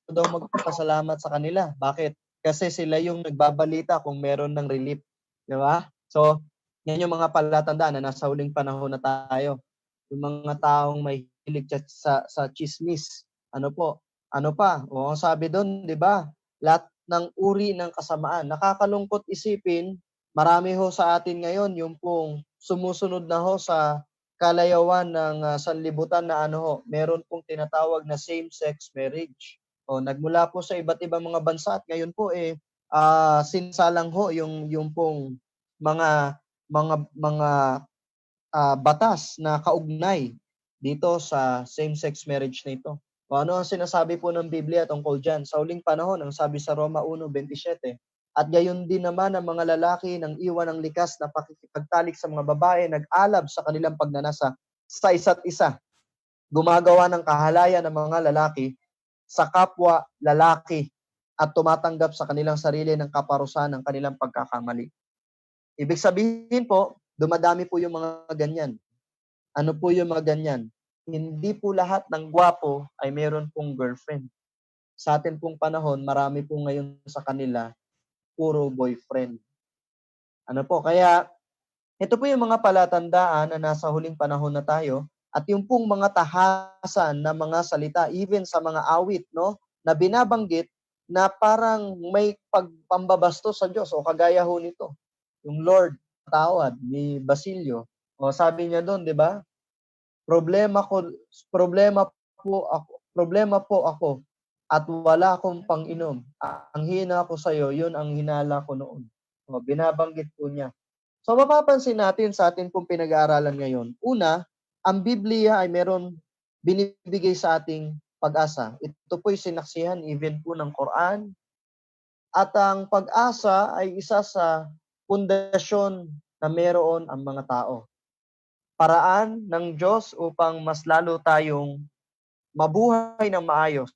daw magpasalamat sa kanila. Bakit? Kasi sila yung nagbabalita kung meron ng relief. Di ba? So, yan yung mga palatandaan na nasa huling panahon na tayo. Yung mga taong may hilig sa chismis. Ano po? Ano pa? O ang sabi doon, di ba? Lahat ng uri ng kasamaan. Nakakalungkot isipin, marami ho sa atin ngayon yung pong sumusunod na ho sa kalayawan ng sanlibutan na ano ho, meron pong tinatawag na same-sex marriage. O nagmula po sa iba't ibang mga bansa at ngayon po sinsalang ho yung pong mga batas na kaugnay dito sa same-sex marriage na ito. O ano ang sinasabi po ng Biblia tungkol dyan? Sa huling panahon, ang sabi sa Roma 1:27, at gayon din naman ang mga lalaki nang iwan ng likas na pakikipagtalik sa mga babae, nag-alab sa kanilang pagnanasa sa isa't isa. Gumagawa ng kahalayan ng mga lalaki sa kapwa lalaki at tumatanggap sa kanilang sarili ng kaparusahan ng kanilang pagkakamali. Ibig sabihin po, dumadami po yung mga ganyan. Ano po yung mga ganyan? Hindi po lahat ng gwapo ay meron pong girlfriend. Sa atin pong panahon, marami po ngayon sa kanila puro boyfriend. Ano po? Kaya, ito po yung mga palatandaan na nasa huling panahon na tayo at yung pong mga tahasan na mga salita, even sa mga awit, no, na binabanggit na parang may pagpambabastos sa Diyos o kagaya ho nito. Yung Lord, tawad ni Basilio. O sabi niya doon, di ba? Problema po ako at wala akong pang-inom. Ang hina ko sa iyo, yun ang hinala ko noon. O, binabanggit po niya. So mapapansin natin sa atin pong pinag-aaralan ngayon. Una, ang Biblia ay meron binibigay sa ating pag-asa. Ito po'y sinaksihan even po ng Quran. At ang pag-asa ay isa sa pundasyon na meron ang mga tao. Paraan ng Diyos upang mas lalo tayong mabuhay ng maayos.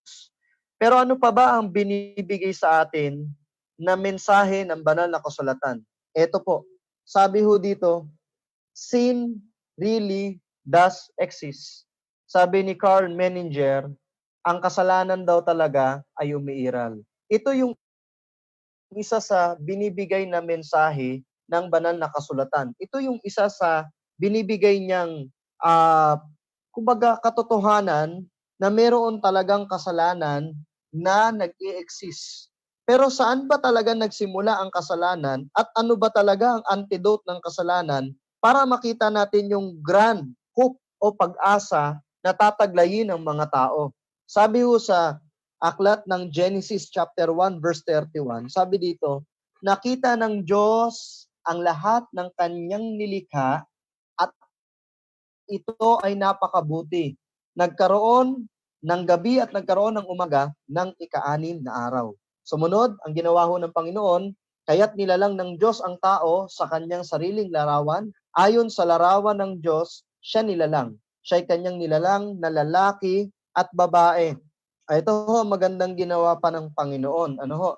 Pero ano pa ba ang binibigay sa atin na mensahe ng banal na kasulatan? Ito po, sabi ho dito, sin really does exist. Sabi ni Carl Menninger, ang kasalanan daw talaga ay umiiral. Ito yung isa sa binibigay na mensahe ng banal na kasulatan. Ito yung isa sa binibigay niyang kumbaga katotohanan na meron talagang kasalanan na nag-i-exist. Pero saan ba talaga nagsimula ang kasalanan at ano ba talaga ang antidote ng kasalanan para makita natin yung grand hope o pag-asa na tataglayin ng mga tao. Sabi ho sa aklat ng Genesis chapter 1 verse 31, sabi dito, nakita ng Diyos ang lahat ng kanyang nilikha at ito ay napakabuti. Nagkaroon ng gabi at nagkaroon ng umaga ng ika-6 na araw. Sumunod, ang ginawa ho ng Panginoon, kaya't nilalang ng Diyos ang tao sa kanyang sariling larawan. Ayon sa larawan ng Diyos, siya nilalang. Siya'y kanyang nilalang na lalaki at babae. Ito ho, magandang ginawa pa ng Panginoon. Ano ho?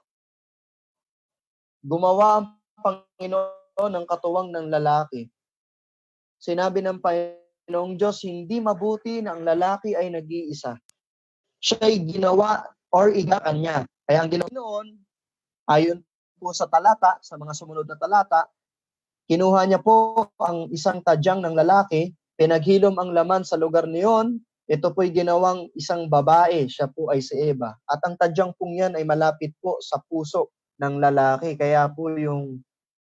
Gumawa ang Panginoon ng katuwang ng lalaki. Sinabi ng Panginoong Diyos, hindi mabuti na ang lalaki ay nag-iisa. Siya'y ginawa or igakan niya. Kaya ang ginawa noon, ayon po sa talata, sa mga sumunod na talata, kinuha niya po ang isang tadyang ng lalaki, pinaghilom ang laman sa lugar niyon, ito po'y ginawang isang babae, siya po ay si Eva. At ang tadyang pong yan ay malapit po sa puso ng lalaki. Kaya po yung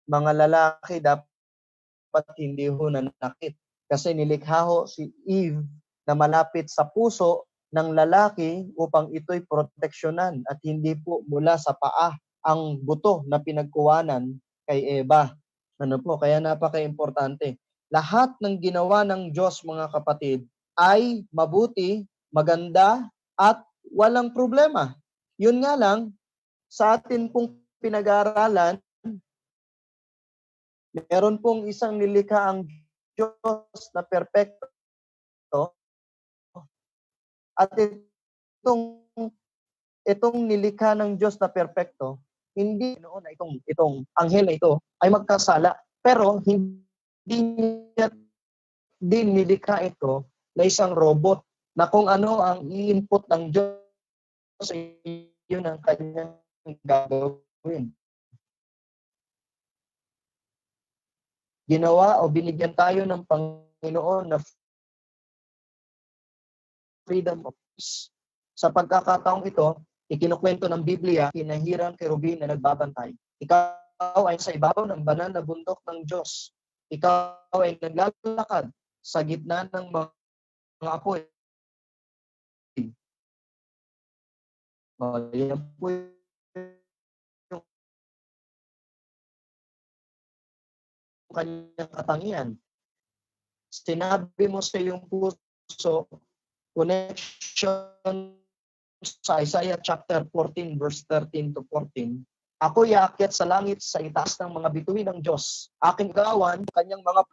mga lalaki dapat hindi ho nanakit. Kasi nilikha ho si Eve na malapit sa puso ng lalaki upang ito'y proteksyonan at hindi po mula sa paa ang buto na pinagkuwanan kay Eva. Ano po? Kaya napaka-importante. Lahat ng ginawa ng Diyos, mga kapatid, ay mabuti, maganda, at walang problema. Yun nga lang, sa atin pong pinag-aaralan, meron pong isang nilikha ang Diyos na perpekto at itong nilikha ng Diyos na perpekto, hindi noon na itong anghel na ito ay magkasala. Pero hindi niya din nilikha ito na isang robot na kung ano ang i-input ng Diyos, yun ang kanyang gagawin. Ginawa o binigyan tayo ng Panginoon na freedom of speech. Sa pagkakataong ito, ikinukwento ng Biblia, hinahirang kerubin na nagbabantay. Ikaw ay sa ibabaw ng banal na bundok ng Diyos. Ikaw ay naglalakad sa gitna ng mga apoy. Yan po yung kanyang katangian. Sinabi mo sa iyong puso, connection sa Isaiah chapter 14 verse 13 to 14, ako iakyat sa langit sa itaas ng mga bituin ng Diyos. Aking gawan, kanyang mga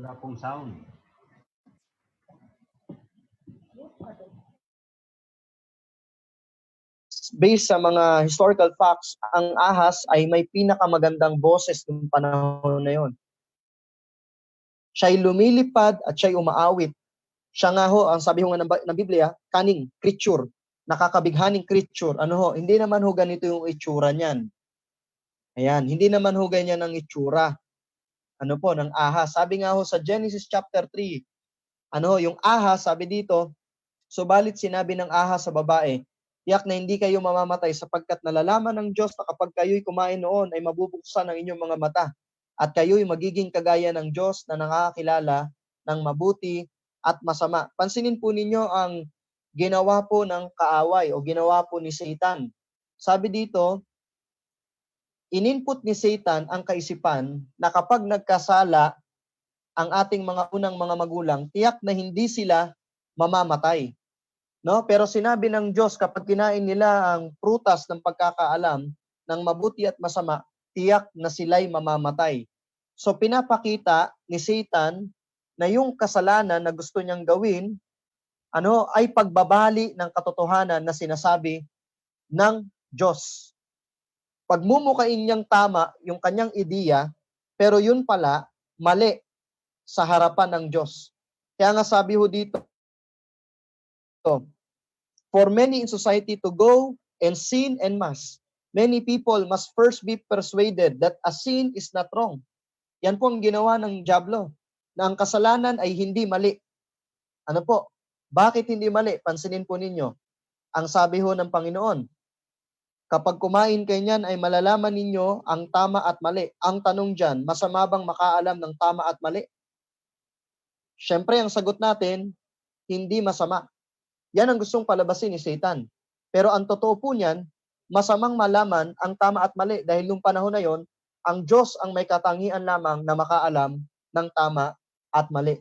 Wala pong sound. based sa mga historical facts, ang ahas ay may pinakamagandang boses ng panahon na yon. Siya'y lumilipad at siya'y umaawit. Siya nga ho, ang sabi ho nga ng Biblia, cunning creature, nakakabighaning creature. Ano ho, hindi naman ho ganito yung itsura niyan. Ayan, hindi naman ho ganyan ang itsura. Ano po, ng ahas. Sabi nga ho sa Genesis chapter 3, ano ho, yung ahas, sabi dito, subalit sinabi ng ahas sa babae, tiyak na hindi kayo mamamatay sapagkat nalalaman ng Diyos na kapag kayo'y kumain noon ay mabubuksan ang inyong mga mata at kayo'y magiging kagaya ng Diyos na nakakakilala ng mabuti at masama. Pansinin po ninyo ang ginawa po ng kaaway o ginawa po ni Satan. Sabi dito, ininput ni Satan ang kaisipan na kapag nagkasala ang ating mga unang mga magulang, tiyak na hindi sila mamamatay. No? Pero sinabi ng Diyos kapag kinain nila ang prutas ng pagkakaalam ng mabuti at masama, tiyak na sila'y mamamatay. So pinapakita ni Satan na yung kasalanan na gusto niyang gawin ay pagbabali ng katotohanan na sinasabi ng Diyos. Pagmumukain niyang tama yung kanyang ideya, pero yun pala, mali sa harapan ng Diyos. Kaya nga sabi ho dito, for many in society to go and sin en masse, many people must first be persuaded that a sin is not wrong. Yan po ang ginawa ng dyablo, na ang kasalanan ay hindi mali. Ano po? Bakit hindi mali? Pansinin po ninyo. Ang sabi ho ng Panginoon, kapag kumain kayo niyan ay malalaman ninyo ang tama at mali. Ang tanong dyan, masama bang makaalam ng tama at mali? Siyempre, ang sagot natin, hindi masama. Yan ang gustong palabasin ni Satan. Pero ang totoo po niyan, masamang malaman ang tama at mali dahil nung panahon na yon, ang Diyos ang may katangian lamang na makaalam ng tama at mali.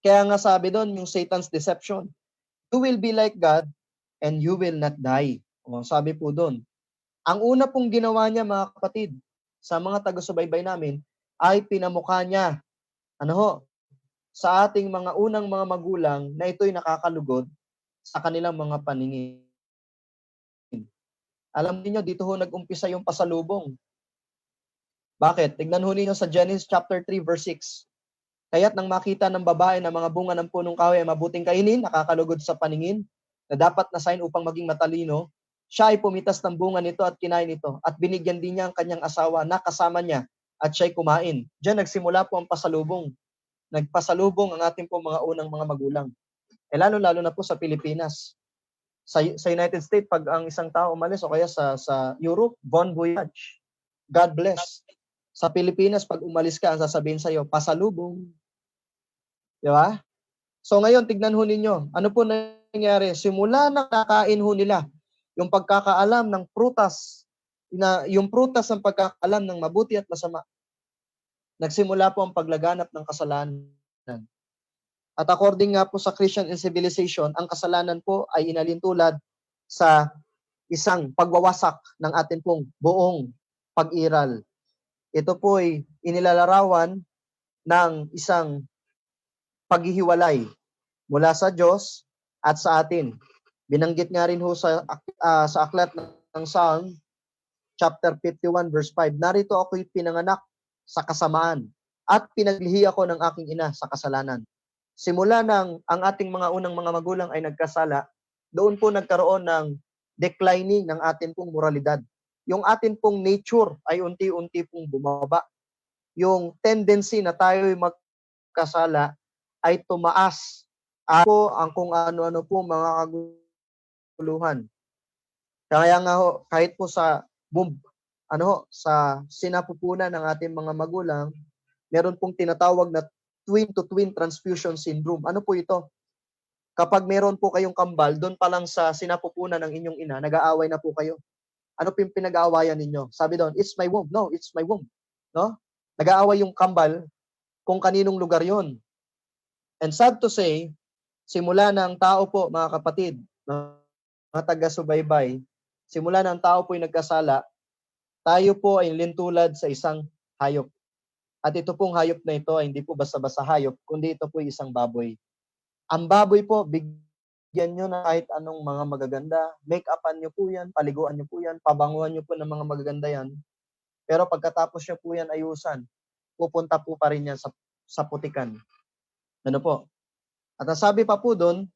Kaya nga sabi doon, yung Satan's deception, you will be like God and you will not die. O, sabi po doon. Ang una pong ginawa niya, mga kapatid, sa mga taga-subaybay namin, ay pinamukha niya, sa ating mga unang mga magulang na ito'y nakakalugod sa kanilang mga paningin. Alam niyo dito ho nag-umpisa yung pasalubong. Bakit? Tignan ho ninyo sa Genesis chapter 3 verse 6. Kaya't nang makita ng babae na mga bunga ng punong kahoy ay mabuting kainin, nakakalugod sa paningin, na dapat na sign upang maging matalino, siya ay pumitas ng bunga nito at kinain ito, at binigyan din niya ang kanyang asawa na kasama niya, at siya'y kumain. Diyan nagsimula po ang pasalubong. Nagpasalubong ang ating po mga unang mga magulang. Lalo-lalo na po sa Pilipinas. Sa United States, pag ang isang tao umalis, o kaya sa Europe, bon voyage. God bless. Sa Pilipinas, pag umalis ka, ang sasabihin sa'yo, pasalubong. Di ba? So ngayon, tignan ho ninyo, ano po nangyari? Simula na kakain ho nila, yung pagkakaalam ng prutas, yung prutas ng pagkakaalam ng mabuti at masama, nagsimula po ang paglaganap ng kasalanan. At according nga po sa Christian Civilization, ang kasalanan po ay inalintulad sa isang pagwawasak ng atin pong buong pag-iral. Ito po ay inilalarawan ng isang paghihiwalay mula sa Diyos at sa atin. Binanggit nga rin ho sa aklat ng Psalm, chapter 51, verse 5, narito ako'y pinanganak sa kasamaan at pinaglihi ako ng aking ina sa kasalanan. Simula nang ang ating mga unang mga magulang ay nagkasala, doon po nagkaroon ng declining ng atin pong moralidad. Yung atin pong nature ay unti-unti pong bumaba. Yung tendency na tayo'y magkasala ay tumaas. Ako ang kung ano-ano po mga kaguluhan. Kaya nga ho, kahit po sa sa sinapupunan ng ating mga magulang, meron pong tinatawag na twin-to-twin transfusion syndrome. Ano po ito? Kapag meron po kayong kambal, doon pa lang sa sinapupunan ng inyong ina, nag-aaway na po kayo. Ano po yung pinag-aawayan ninyo? Sabi doon, it's my womb. No, it's my womb. No? Nag-aaway yung kambal kung kaninong lugar yon. And sad to say, simula ng tao po, mga kapatid, mga taga-subaybay, simula ng tao po ay nagkasala, tayo po ay lintulad sa isang hayop. At ito pong hayop na ito ay hindi po basta-basta hayop, kundi ito po ay isang baboy. Ang baboy po, bigyan nyo na kahit anong mga magaganda, make-upan nyo po yan, paliguan nyo po yan, pabanguan nyo po ng mga magaganda yan. Pero pagkatapos nyo po yan ayusan, pupunta po pa rin yan sa putikan. Ano po? At ang sabi pa po doon,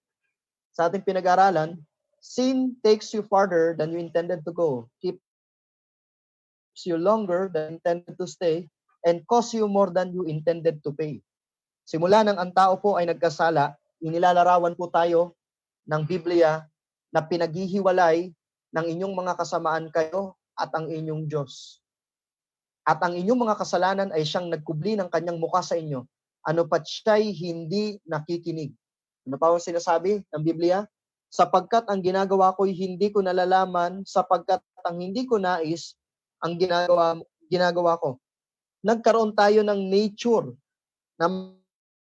sa ating pinag-aralan, sin takes you farther than you intended to go, keeps you longer than intended to stay, and cost you more than you intended to pay. Simula nang ang tao po ay nagkasala, inilalarawan po tayo ng Biblia na pinaghihiwalay ng inyong mga kasamaan kayo at ang inyong Diyos. At ang inyong mga kasalanan ay siyang nagkubli ng kanyang mukha sa inyo, ano pat siya'y hindi nakikinig. Ano pa ang sinasabi ng Biblia? Sapagkat ang ginagawa ko'y hindi ko nalalaman, sapagkat ang hindi ko nais, ang ginagawa ko. Nagkaroon tayo ng nature na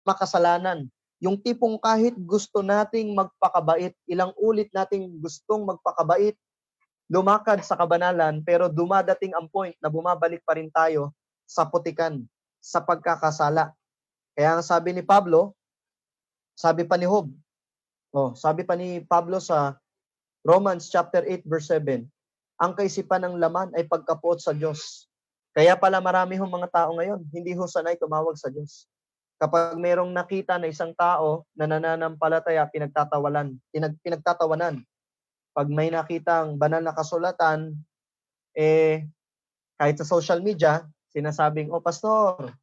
makasalanan. Yung tipong kahit gusto nating magpakabait, ilang ulit nating gustong magpakabait, lumakad sa kabanalan, pero dumadating ang point na bumabalik pa rin tayo sa putikan, sa pagkakasala. Kaya ang sabi ni Pablo, sabi pa ni Job, sabi pa ni Pablo sa Romans chapter 8 verse 7, ang kaisipan ng laman ay pagkapuot sa Diyos. Kaya pala marami hong mga tao ngayon, hindi ho sanay tumawag sa Diyos. Kapag merong nakita na isang tao na nananampalataya, pinagtatawanan. Pag may nakitang banal na kasulatan, kahit sa social media, sinasabing, "Oh, pastor."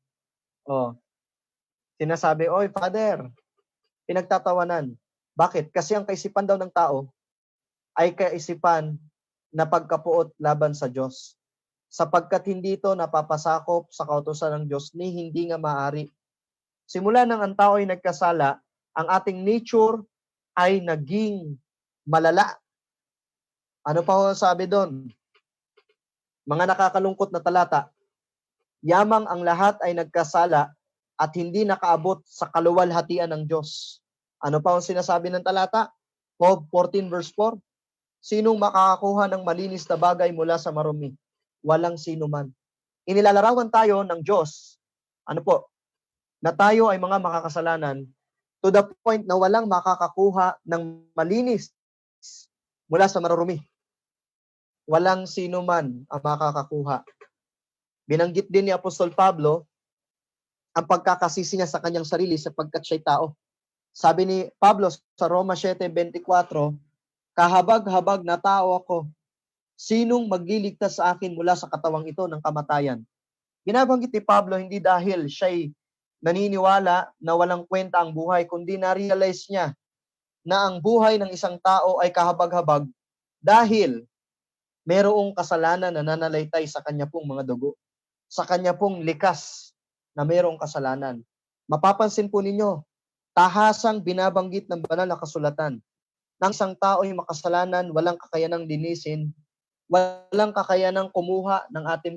Oh, sinasabi, "Oy, father." Pinagtatawanan. Bakit? Kasi ang kaisipan daw ng tao ay kaisipan na pagkapuot laban sa Diyos. Sapagkat hindi ito napapasakop sa kautusan ng Diyos ni hindi nga maaari. Simula nang ang tao ay nagkasala, ang ating nature ay naging malala. Ano pa ho sabi doon? Mga nakakalungkot na talata. Yamang ang lahat ay nagkasala at hindi nakaabot sa kaluwalhatian ng Diyos. Ano pa ang sinasabi ng talata? Job 14 verse 4. Sinong makakakuha ng malinis na bagay mula sa marumi? Walang sino man. Inilalarawan tayo ng Diyos, na tayo ay mga makakasalanan to the point na walang makakakuha ng malinis mula sa marurumi. Walang sino man ang makakakuha. Binanggit din ni Apostol Pablo ang pagkakasisi niya sa kanyang sarili sapagkat siya'y tao. Sabi ni Pablo sa Roma 7:24, "Kahabag-habag na tao ako. Sinong magliligtas sa akin mula sa katawang ito ng kamatayan?" Binabanggit ni Pablo hindi dahil siya'y naniniwala na walang kwenta ang buhay, kundi na-realize niya na ang buhay ng isang tao ay kahabag-habag dahil merong kasalanan na nananalaytay sa kanya pong mga dugo, sa kanya pong likas na merong kasalanan. Mapapansin po ninyo, tahasang binabanggit ng banal na kasulatan, ng isang tao ay makasalanan, walang kakayanang linisin, walang kakayanang kumuha ng atin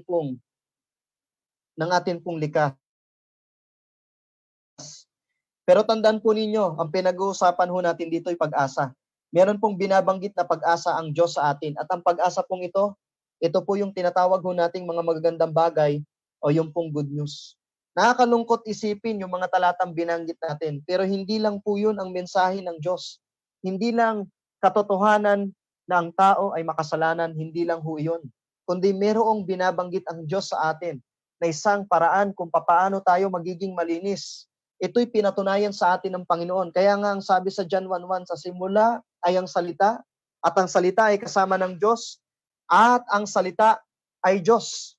pong likas. Pero tandaan po ninyo, ang pinag-uusapan ho natin dito ay pag-asa. Meron pong binabanggit na pag-asa ang Diyos sa atin. At ang pag-asa pong ito po yung tinatawag ho nating mga magagandang bagay o yung pong good news. Nakakalungkot isipin yung mga talatang binanggit natin. Pero hindi lang po yun ang mensahe ng Diyos. Hindi lang katotohanan na ang tao ay makasalanan, hindi lang ho yun. Kundi merong binabanggit ang Diyos sa atin na isang paraan kung paano tayo magiging malinis. Ito'y pinatunayan sa atin ng Panginoon. Kaya nga ang sabi sa John 1:1, sa simula ay ang salita, at ang salita ay kasama ng Diyos, at ang salita ay Diyos.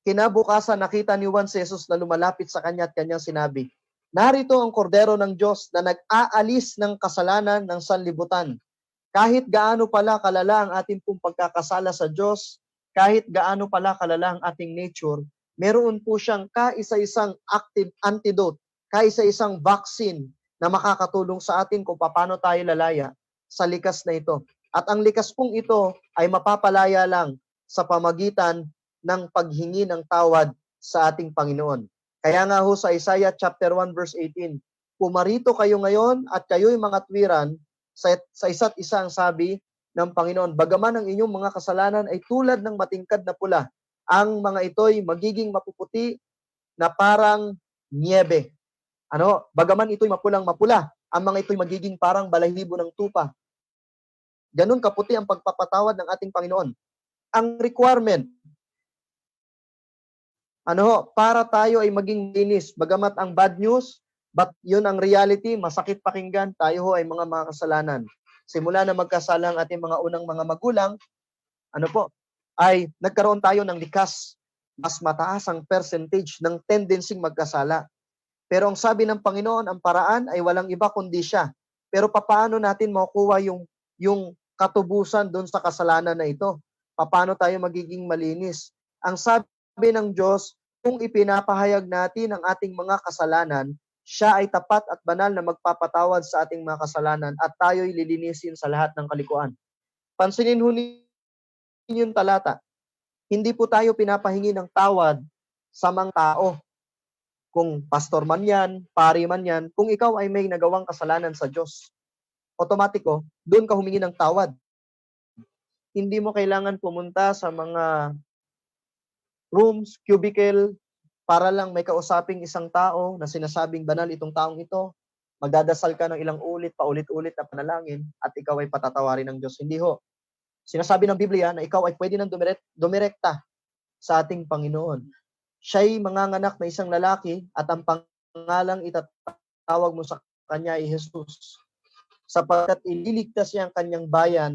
Kinabukasan nakita ni Juan si Jesus na lumalapit sa kanya at kanyang sinabi, "Narito ang kordero ng Diyos na nag-aalis ng kasalanan ng sanlibutan." Kahit gaano pala kalala ang ating pong pagkakasala sa Diyos, kahit gaano pala kalala ang ating nature, meron po siyang kaisa-isang active antidote, kaisa-isang vaccine na makakatulong sa atin kung paano tayo lalaya sa likas na ito. At ang likas pong ito ay mapapalaya lang sa pamagitan ng paghingi ng tawad sa ating Panginoon. Kaya nga ho sa Isaiah chapter 1 verse 18, "Pumarito kayo ngayon at kayo'y mga tuwiran sa isa't isa," ang sabi ng Panginoon. "Bagaman ang inyong mga kasalanan ay tulad ng matingkad na pula, ang mga ito'y magiging mapuputi na parang niebe." Bagaman ito'y mapulang-mapula, ang mga ito'y magiging parang balahibo ng tupa. Ganun kaputi ang pagpapatawad ng ating Panginoon. Ang requirement, para tayo ay maging linis, bagamat ang bad news, but yun ang reality, masakit pakinggan, tayo ay mga makasalanan. Simula na magkasala ang ating mga unang mga magulang, ay nagkaroon tayo ng likas. Mas mataas ang percentage ng tendency magkasala. Pero ang sabi ng Panginoon, ang paraan ay walang iba kundi siya. Pero paano natin makukuha yung katubusan doon sa kasalanan na ito? Paano tayo magiging malinis? Ang sabi ng Diyos, kung ipinapahayag natin ang ating mga kasalanan, siya ay tapat at banal na magpapatawad sa ating mga kasalanan at tayo'y lilinisin sa lahat ng kalikuan. Pansinin ho yung talata. Hindi po tayo pinapahingi ng tawad sa mga tao. Kung pastor man yan, pari man yan, kung ikaw ay may nagawang kasalanan sa Diyos, otomatiko, doon ka humingi ng tawad. Hindi mo kailangan pumunta sa mga rooms, cubicle, para lang may kausaping isang tao na sinasabing banal itong taong ito, magdadasal ka ng ilang ulit, paulit-ulit na panalangin, at ikaw ay patatawarin ng Diyos. Hindi ho. Sinasabi ng Biblia na ikaw ay pwede nang dumirekta sa ating Panginoon. Siya'y manganganak na isang lalaki at ang pangalang itatawag mo sa kanya ay Jesus, sapagkat ililigtas niya ang kanyang bayan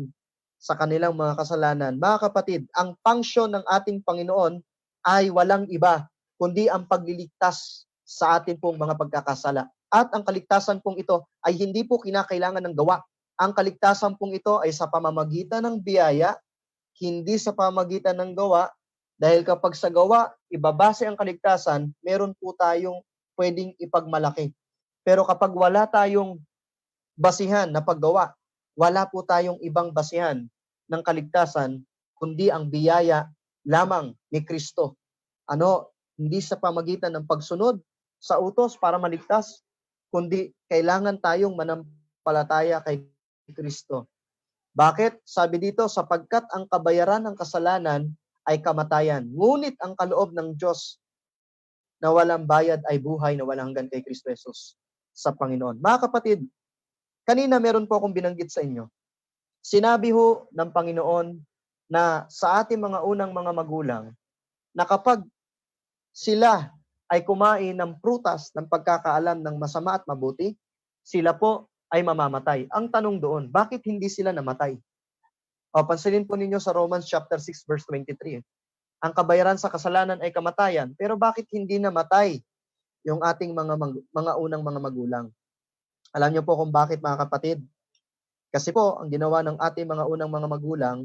sa kanilang mga kasalanan. Mga kapatid, ang function ng ating Panginoon ay walang iba, kundi ang pagliligtas sa atin pong mga pagkakasala. At ang kaligtasan pong ito ay hindi po kinakailangan ng gawa. Ang kaligtasan pong ito ay sa pamamagitan ng biyaya, hindi sa pamamagitan ng gawa, dahil kapag sa gawa, ibabase ang kaligtasan, meron po tayong pwedeng ipagmalaki. Pero kapag wala tayong basihan na paggawa, wala po tayong ibang basihan ng kaligtasan, kundi ang biyaya lamang ni Kristo. Hindi sa pamagitan ng pagsunod sa utos para maligtas, kundi kailangan tayong manampalataya kay Kristo. Bakit? Sabi dito, sapagkat ang kabayaran ng kasalanan ay kamatayan. Ngunit ang kaloob ng Diyos na walang bayad ay buhay na walang hanggan kay Kristo Jesus sa Panginoon. Mga kapatid, kanina meron po akong binanggit sa inyo. Sinabi ho ng Panginoon na sa ating mga unang mga magulang na kapag sila ay kumain ng prutas ng pagkakaalam ng masama at mabuti, sila po ay mamamatay. Ang tanong doon, bakit hindi sila namatay? Pansinin po ninyo sa Romans chapter 6 verse 23. Ang kabayaran sa kasalanan ay kamatayan, pero bakit hindi namatay yung ating mga unang mga magulang? Alam niyo po kung bakit, mga kapatid? Kasi po, ang ginawa ng ating mga unang mga magulang,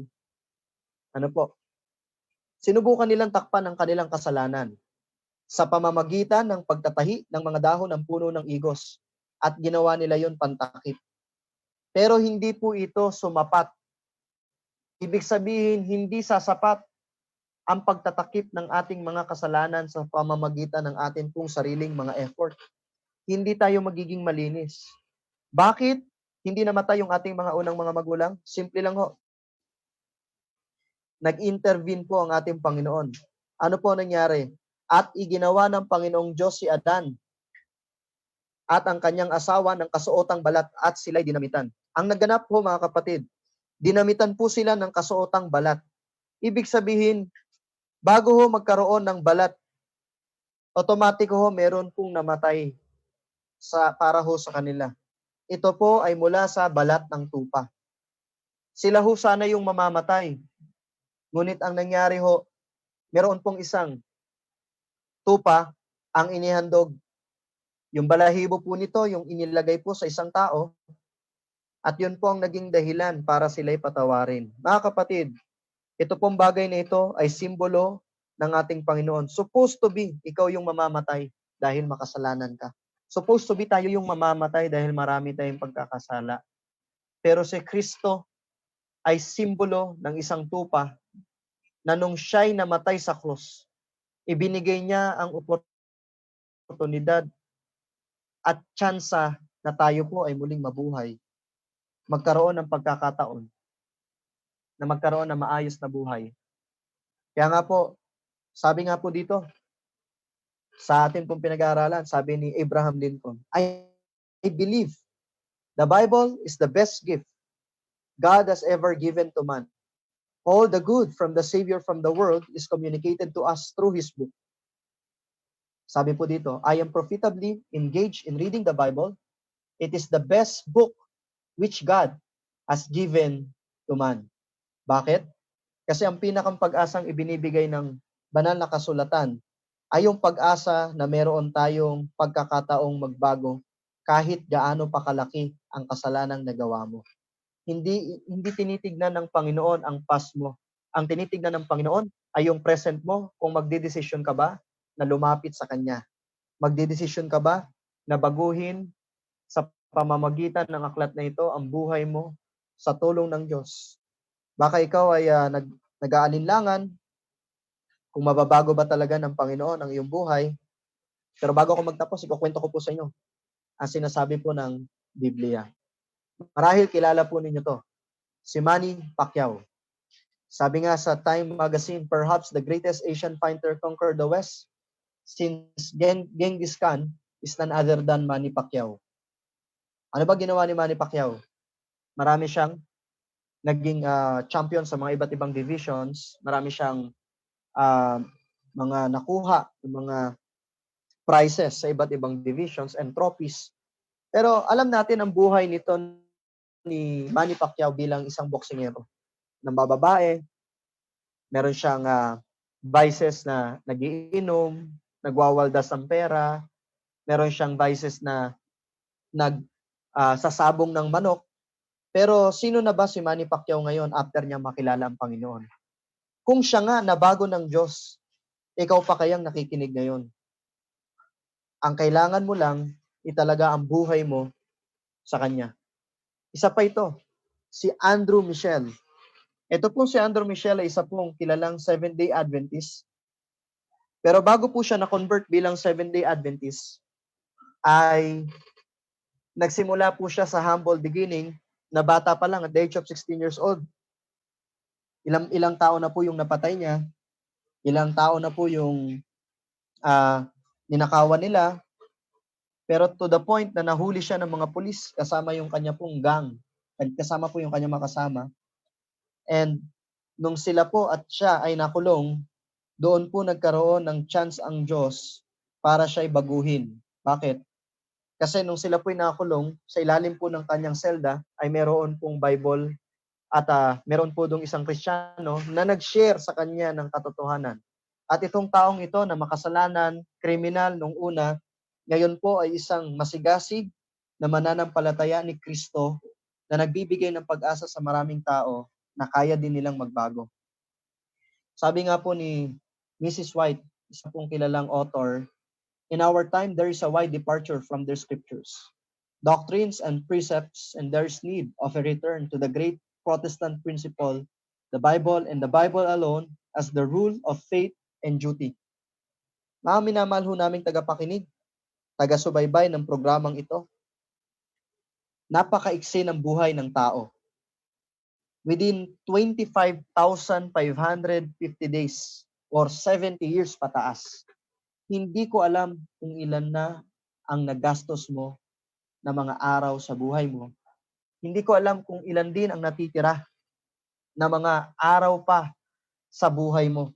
sinubukan nilang takpan ang kanilang kasalanan sa pamamagitan ng pagtatahi ng mga dahon ng puno ng igos. At ginawa nila yon pantakip. Pero hindi po ito sumapat. Ibig sabihin, hindi sasapat ang pagtatakip ng ating mga kasalanan sa pamamagitan ng ating pong sariling mga effort. Hindi tayo magiging malinis. Bakit hindi namatay yung ating mga unang mga magulang? Simple lang ho. Nag-intervene po ang ating Panginoon. Ano po nangyari? At iginawa ng Panginoong Diyos si Adan at ang kanyang asawa ng kasuotang balat at sila'y dinamitan. Ang naganap po, mga kapatid, dinamitan po sila ng kasuotang balat. Ibig sabihin, bago ho magkaroon ng balat, automatic ho meron pong namatay para ho sa kanila. Ito po ay mula sa balat ng tupa. Sila ho sana yung mamamatay. Ngunit ang nangyari ho, meron pong isang tupa ang inihandog. Yung balahibo po nito, yung inilagay po sa isang tao, at yun po ang naging dahilan para sila'y patawarin. Mga kapatid, ito pong bagay na ito ay simbolo ng ating Panginoon. Supposed to be, ikaw yung mamamatay dahil makasalanan ka. Supposed to be tayo yung mamamatay dahil marami tayong pagkakasala. Pero si Kristo ay simbolo ng isang tupa na nung siya'y namatay sa krus, ibinigay niya ang oportunidad at tsansa na tayo po ay muling mabuhay. Magkaroon ng pagkakataon na magkaroon ng maayos na buhay. Kaya nga po, sabi nga po dito, sa atin pong pinag-aaralan, sabi ni Abraham Lincoln, I believe the Bible is the best gift God has ever given to man. All the good from the Savior from the world is communicated to us through His book. Sabi po dito, I am profitably engaged in reading the Bible. It is the best book which God has given to man. Bakit? Kasi ang pinakang pag-asang ibinibigay ng banal na kasulatan ay yung pag-asa na meron tayong pagkakataong magbago kahit gaano pa kalaki ang kasalanang nagawa mo. Hindi tinitignan ng Panginoon ang past mo. Ang tinitignan ng Panginoon ay yung present mo, kung magdedesisyon ka ba na lumapit sa Kanya. Magdedesisyon ka ba na baguhin sa pamamagitan ng aklat na ito ang buhay mo sa tulong ng Diyos. Baka ikaw ay nag-aalinlangan kung mababago ba talaga ng Panginoon ang iyong buhay. Pero bago ako magtapos, ikukwento ko po sa inyo ang sinasabi po ng Biblia. Marahil kilala po ninyo to. Si Manny Pacquiao. Sabi nga sa Time magazine, perhaps the greatest Asian fighter conquered the West since Genghis Khan is none other than Manny Pacquiao. Ano ba ginawa ni Manny Pacquiao? Marami siyang naging champion sa mga iba't ibang divisions. Marami siyang ah, mga nakuha, mga prizes sa iba't ibang divisions and trophies. Pero alam natin ang buhay nito ni Manny Pacquiao bilang isang boksingero. Nambababae, meron siyang vices na nagiinom, nagwawaldas ng pera, meron siyang vices na sasabong ng manok. Pero sino na ba si Manny Pacquiao ngayon after niya makilala ang Panginoon? Kung siya nga nabago ng Diyos, ikaw pa kayang nakikinig ngayon? Ang kailangan mo lang italaga ang buhay mo sa Kanya. Isa pa ito, si Andrew Michelle. Ito pong si Andrew Michelle ay isa pong kilalang Seventh-day Adventist. Pero bago po siya na-convert bilang Seventh-day Adventist, ay nagsimula po siya sa humble beginning na bata pa lang at the age of 16 years old. Ilang tao na po yung napatay niya, ilang tao na po yung ninakawan nila, pero to the point na nahuli siya ng mga pulis kasama yung kanya pong gang, kasama po yung kanya makasama. And nung sila po at siya ay nakulong, doon po nagkaroon ng chance ang Diyos para siya ay baguhin. Bakit? Kasi nung sila po ay nakulong, sa ilalim po ng kanyang selda ay meron pong Bible at meron po dong isang Kristiyano na nag-share sa kanya ng katotohanan. At itong taong ito na makasalanan, kriminal nung una, ngayon po ay isang masigasig na mananampalataya ni Kristo na nagbibigay ng pag-asa sa maraming tao na kaya din nilang magbago. Sabi nga po ni Mrs. White, isa pong kilalang author, in our time, there is a wide departure from their scriptures, doctrines and precepts, and there is need of a return to the great Protestant principle, the Bible and the Bible alone as the rule of faith and duty. Mga minamahal ho naming tagapakinig, taga-subaybay ng programang ito. Napakaiksi ng buhay ng tao. Within 25,550 days or 70 years pataas, hindi ko alam kung ilan na ang nagastos mo na mga araw sa buhay mo. Hindi ko alam kung ilan din ang natitira na mga araw pa sa buhay mo.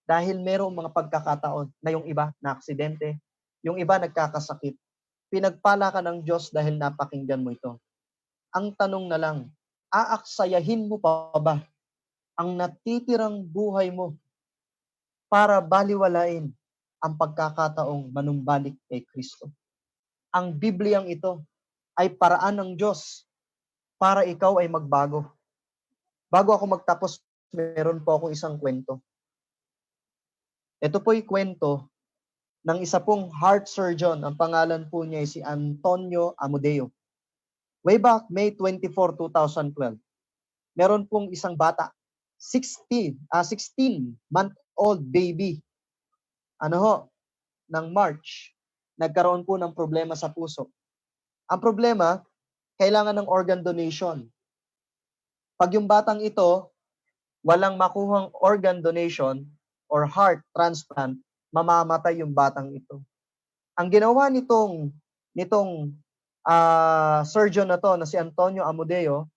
Dahil merong mga pagkakataon na yung iba na aksidente, yung iba nagkakasakit. Pinagpala ka ng Diyos dahil napakinggan mo ito. Ang tanong na lang, aaksayahin mo pa ba ang natitirang buhay mo para baliwalain ang pagkakataong manumbalik kay Kristo? Ang Bibliyang ito ay paraan ng Diyos para ikaw ay magbago. Bago ako magtapos, meron po akong isang kwento. Ito po'y kwento ng isa pong heart surgeon. Ang pangalan po niya ay si Antonio Amodeo. Way back May 24, 2012, meron pong isang bata, 16-month-old baby. Ng March, nagkaroon po ng problema sa puso. Ang problema, kailangan ng organ donation. Pag yung batang ito, walang makuhang organ donation or heart transplant, mamamatay yung batang ito. Ang ginawa nitong surgeon na to, na si Antonio Amodeo,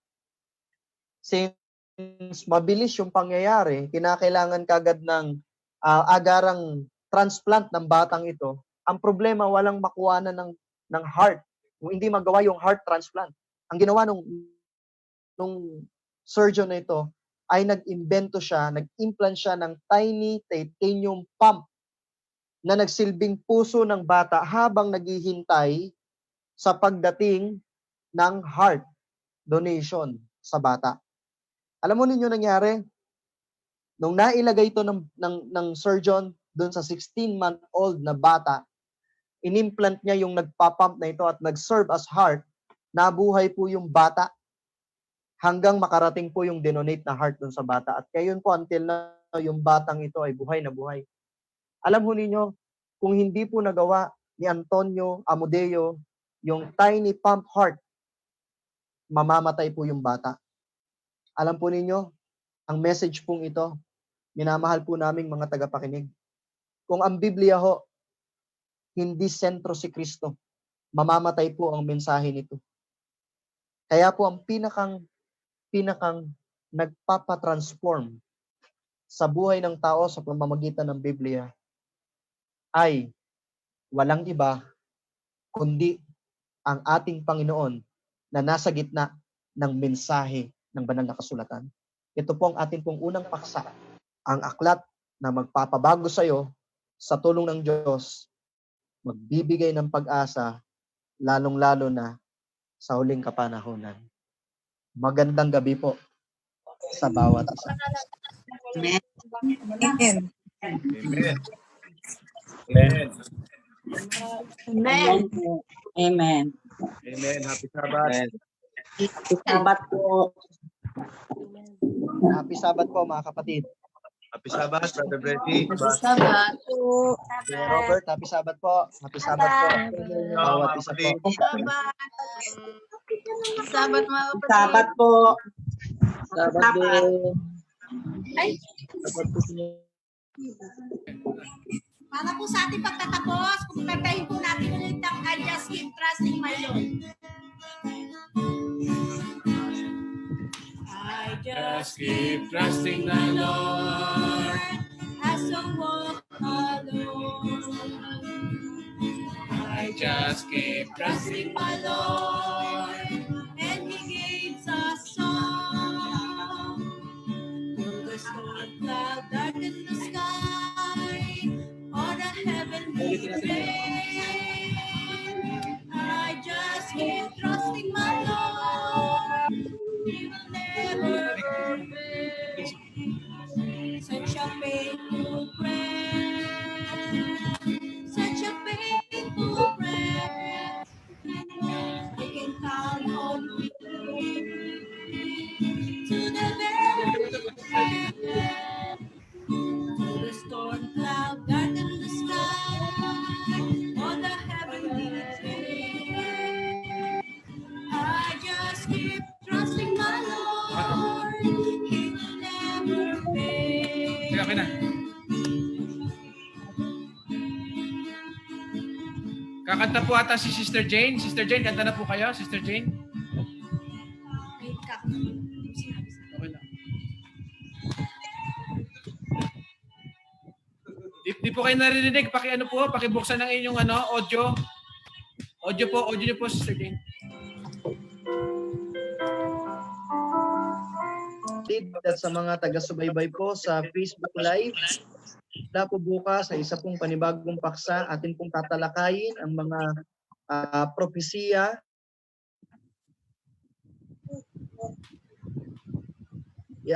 since mabilis yung pangyayari, kinakailangan kagad ng agarang transplant ng batang ito. Ang problema, walang makuha ng heart. Kung hindi magawa yung heart transplant. Ang ginawa nung surgeon na ito ay nag-implant siya ng tiny titanium pump na nagsilbing puso ng bata habang naghihintay sa pagdating ng heart donation sa bata. Alam mo ninyo nangyari? Nung nailagay ito ng surgeon doon sa 16-month-old na bata, inimplant niya yung nagpapump na ito at nag-serve as heart, nabuhay po yung bata hanggang makarating po yung donate na heart doon sa bata. At ngayon po, until na yung batang ito ay buhay na buhay. Alam ho ninyo, kung hindi po nagawa ni Antonio Amodeo yung tiny pump heart, mamamatay po yung bata. Alam po ninyo, ang message pong ito, minamahal po naming mga tagapakinig. Kung ang Biblia ho, hindi sentro si Kristo, mamamatay po ang mensahe nito. Kaya po ang pinakang nagpapatransform sa buhay ng tao sa pamamagitan ng Biblia ay walang iba kundi ang ating Panginoon na nasa gitna ng mensahe ng banal na kasulatan. Ito po ang ating pong unang paksa, ang aklat na magpapabago sa iyo sa tulong ng Diyos, magbibigay ng pag-asa, lalong-lalo na sa huling kapanahunan. Magandang gabi po sa bawat isa. Amen. Amen. Amen. Amen. Amen. Amen. Happy Sabbath. Sabat po. Happy Sabbath po mga kapatid. Happy Sabbath, Brother Brady. Sabat. Kuya Robert, happy Sabbath po. Happy Sabbath po. Bawat isa po. Sabat mga kapatid. Sabat po. Sabat din. Ay. Sabat po sa inyo. Para po sa ating pagtatapos, kumpirtahin po natin ulit ang I Just Keep Trusting My Lord. I just keep trusting my Lord as I walk alone. I just keep trusting my Lord, and He gives us song. Though the storm cloud darken the sky, or the heavenly rain, I just keep trusting my Lord. He will never fail. Such a faithful friend, such a faithful friend. I can count on me to the very end. Through the storm cloud darken the sky, on the heavenly train, I just keep trusting my Lord. He will never fail. Okay na. Kakanta po ata si Sister Jane. Sister Jane, kanta na po kayo, Sister Jane. Wait ka. Okay na. Di po kayo naririnig, ano po, pakibuksan ng inyong audio. Audio niyo po, Sister Jane. At sa mga taga-subaybay po sa Facebook Live, na po bukas sa isa pong panibagong paksa, atin pong tatalakayin ang mga propesiya.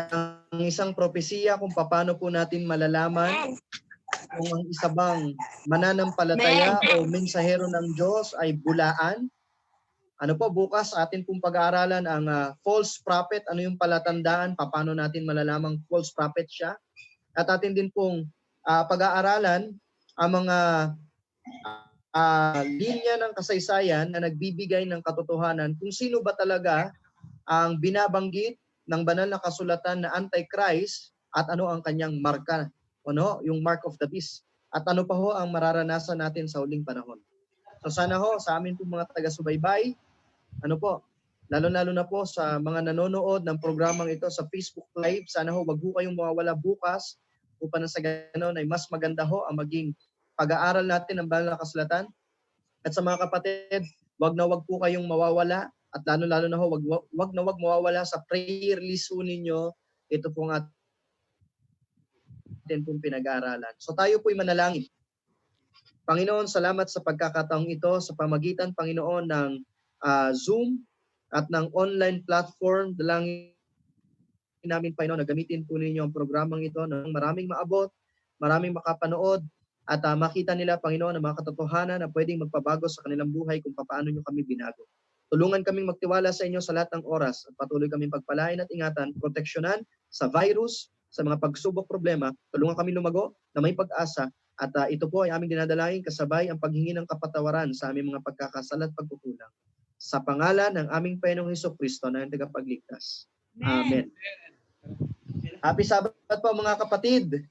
Ang isang propesiya kung paano po natin malalaman kung ang isa bang mananampalataya o mensahero ng Diyos ay bulaan. Ano po, bukas atin pong pag-aaralan ang false prophet, ano yung palatandaan, paano natin malalamang false prophet siya. At atin din pong pag-aaralan ang mga linya ng kasaysayan na nagbibigay ng katotohanan kung sino ba talaga ang binabanggit ng banal na kasulatan na Antichrist at ano ang kanyang marka, yung mark of the beast. At ano pa ho ang mararanasan natin sa huling panahon. So sana ho sa amin pong mga taga-subaybay, lalo-lalo na po sa mga nanonood ng programang ito sa Facebook Live, sana ho wag ho kayong mawawala bukas upang sa ganoon ay mas maganda ho ang maging pag-aaral natin ng banal na kasulatan. At sa mga kapatid, wag na wag po kayong mawawala at lalo-lalo na ho wag na wag mawawala sa prayer list ninyo. Ito po ang atin pong pinag-aaralan. So tayo po'y manalangin. Panginoon, salamat sa pagkakataong ito sa pamagitan, Panginoon, ng Zoom at ng online platform. Dalangin namin, Panginoon, na gamitin po ninyo ang programang ito ng maraming maabot, maraming makapanood, at makita nila, Panginoon, ang mga katotohanan na pwedeng magpabago sa kanilang buhay kung paano nyo kami binago. Tulungan kaming magtiwala sa inyo sa lahat ng oras at patuloy kaming pagpalain at ingatan, proteksyonan sa virus, sa mga pagsubok problema. Tulungan kami lumago na may pag-asa. At ito po ay aming dinadalangin kasabay ang paghingi ng kapatawaran sa aming mga pagkakasala at pagkukulang. Sa pangalan ng aming Panginoong Hesukristo na ang tagapagligtas. Amen. Happy Sabbath po mga kapatid.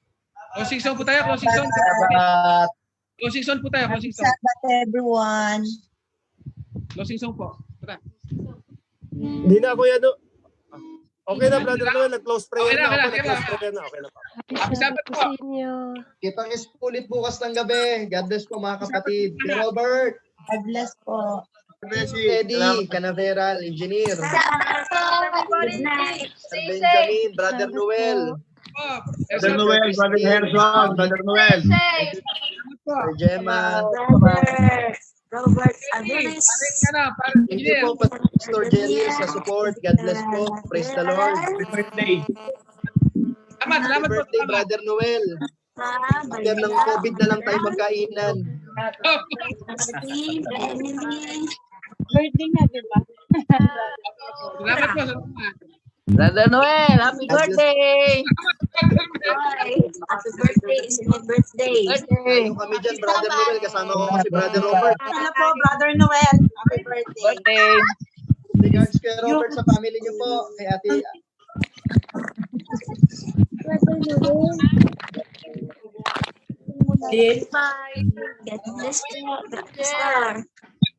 Closing song po tayo, closing song. Sabbath. Closing song po tayo, closing song. Sabat everyone. Closing song po. Tara. Hindi na, Kuya Okay na, Brother Noel. Nag-close prayer Okay na, na. okay na, Ako, nag-close prayer na. Okay na pa. Happy Sabbath po. Kitang ulit bukas ng gabi. God bless po mga kapatid. Si Robert, God bless po. Eddie, Canaveral, Engineer, Good night. Sir Benjamin, Brother Noel, Oh, Brother Noel, Brother Harrison, Brother Noel. Safe. Sir Gemma. Robert Paring Aviles. ka na, parang Thank you engineer. po, Pastor Jerry, sa support. God bless po. Praise the Lord. Happy birthday. Salamat, Happy salamat po. birthday, Salamat. Brother Noel. After ng COVID na lang tayo magkainan. Birthday na, di ba? Salamat po. Salamat. Brother Noel, happy God bless. birthday! Happy birthday, it's my birthday. Tayo kami dyan, Brother Noel. Kasama ko si Brother Robert. Hello po, Brother Noel. Happy birthday. Regards kay Robert sa family niyo po. Kay ate. Bye. God bless you. God bless you.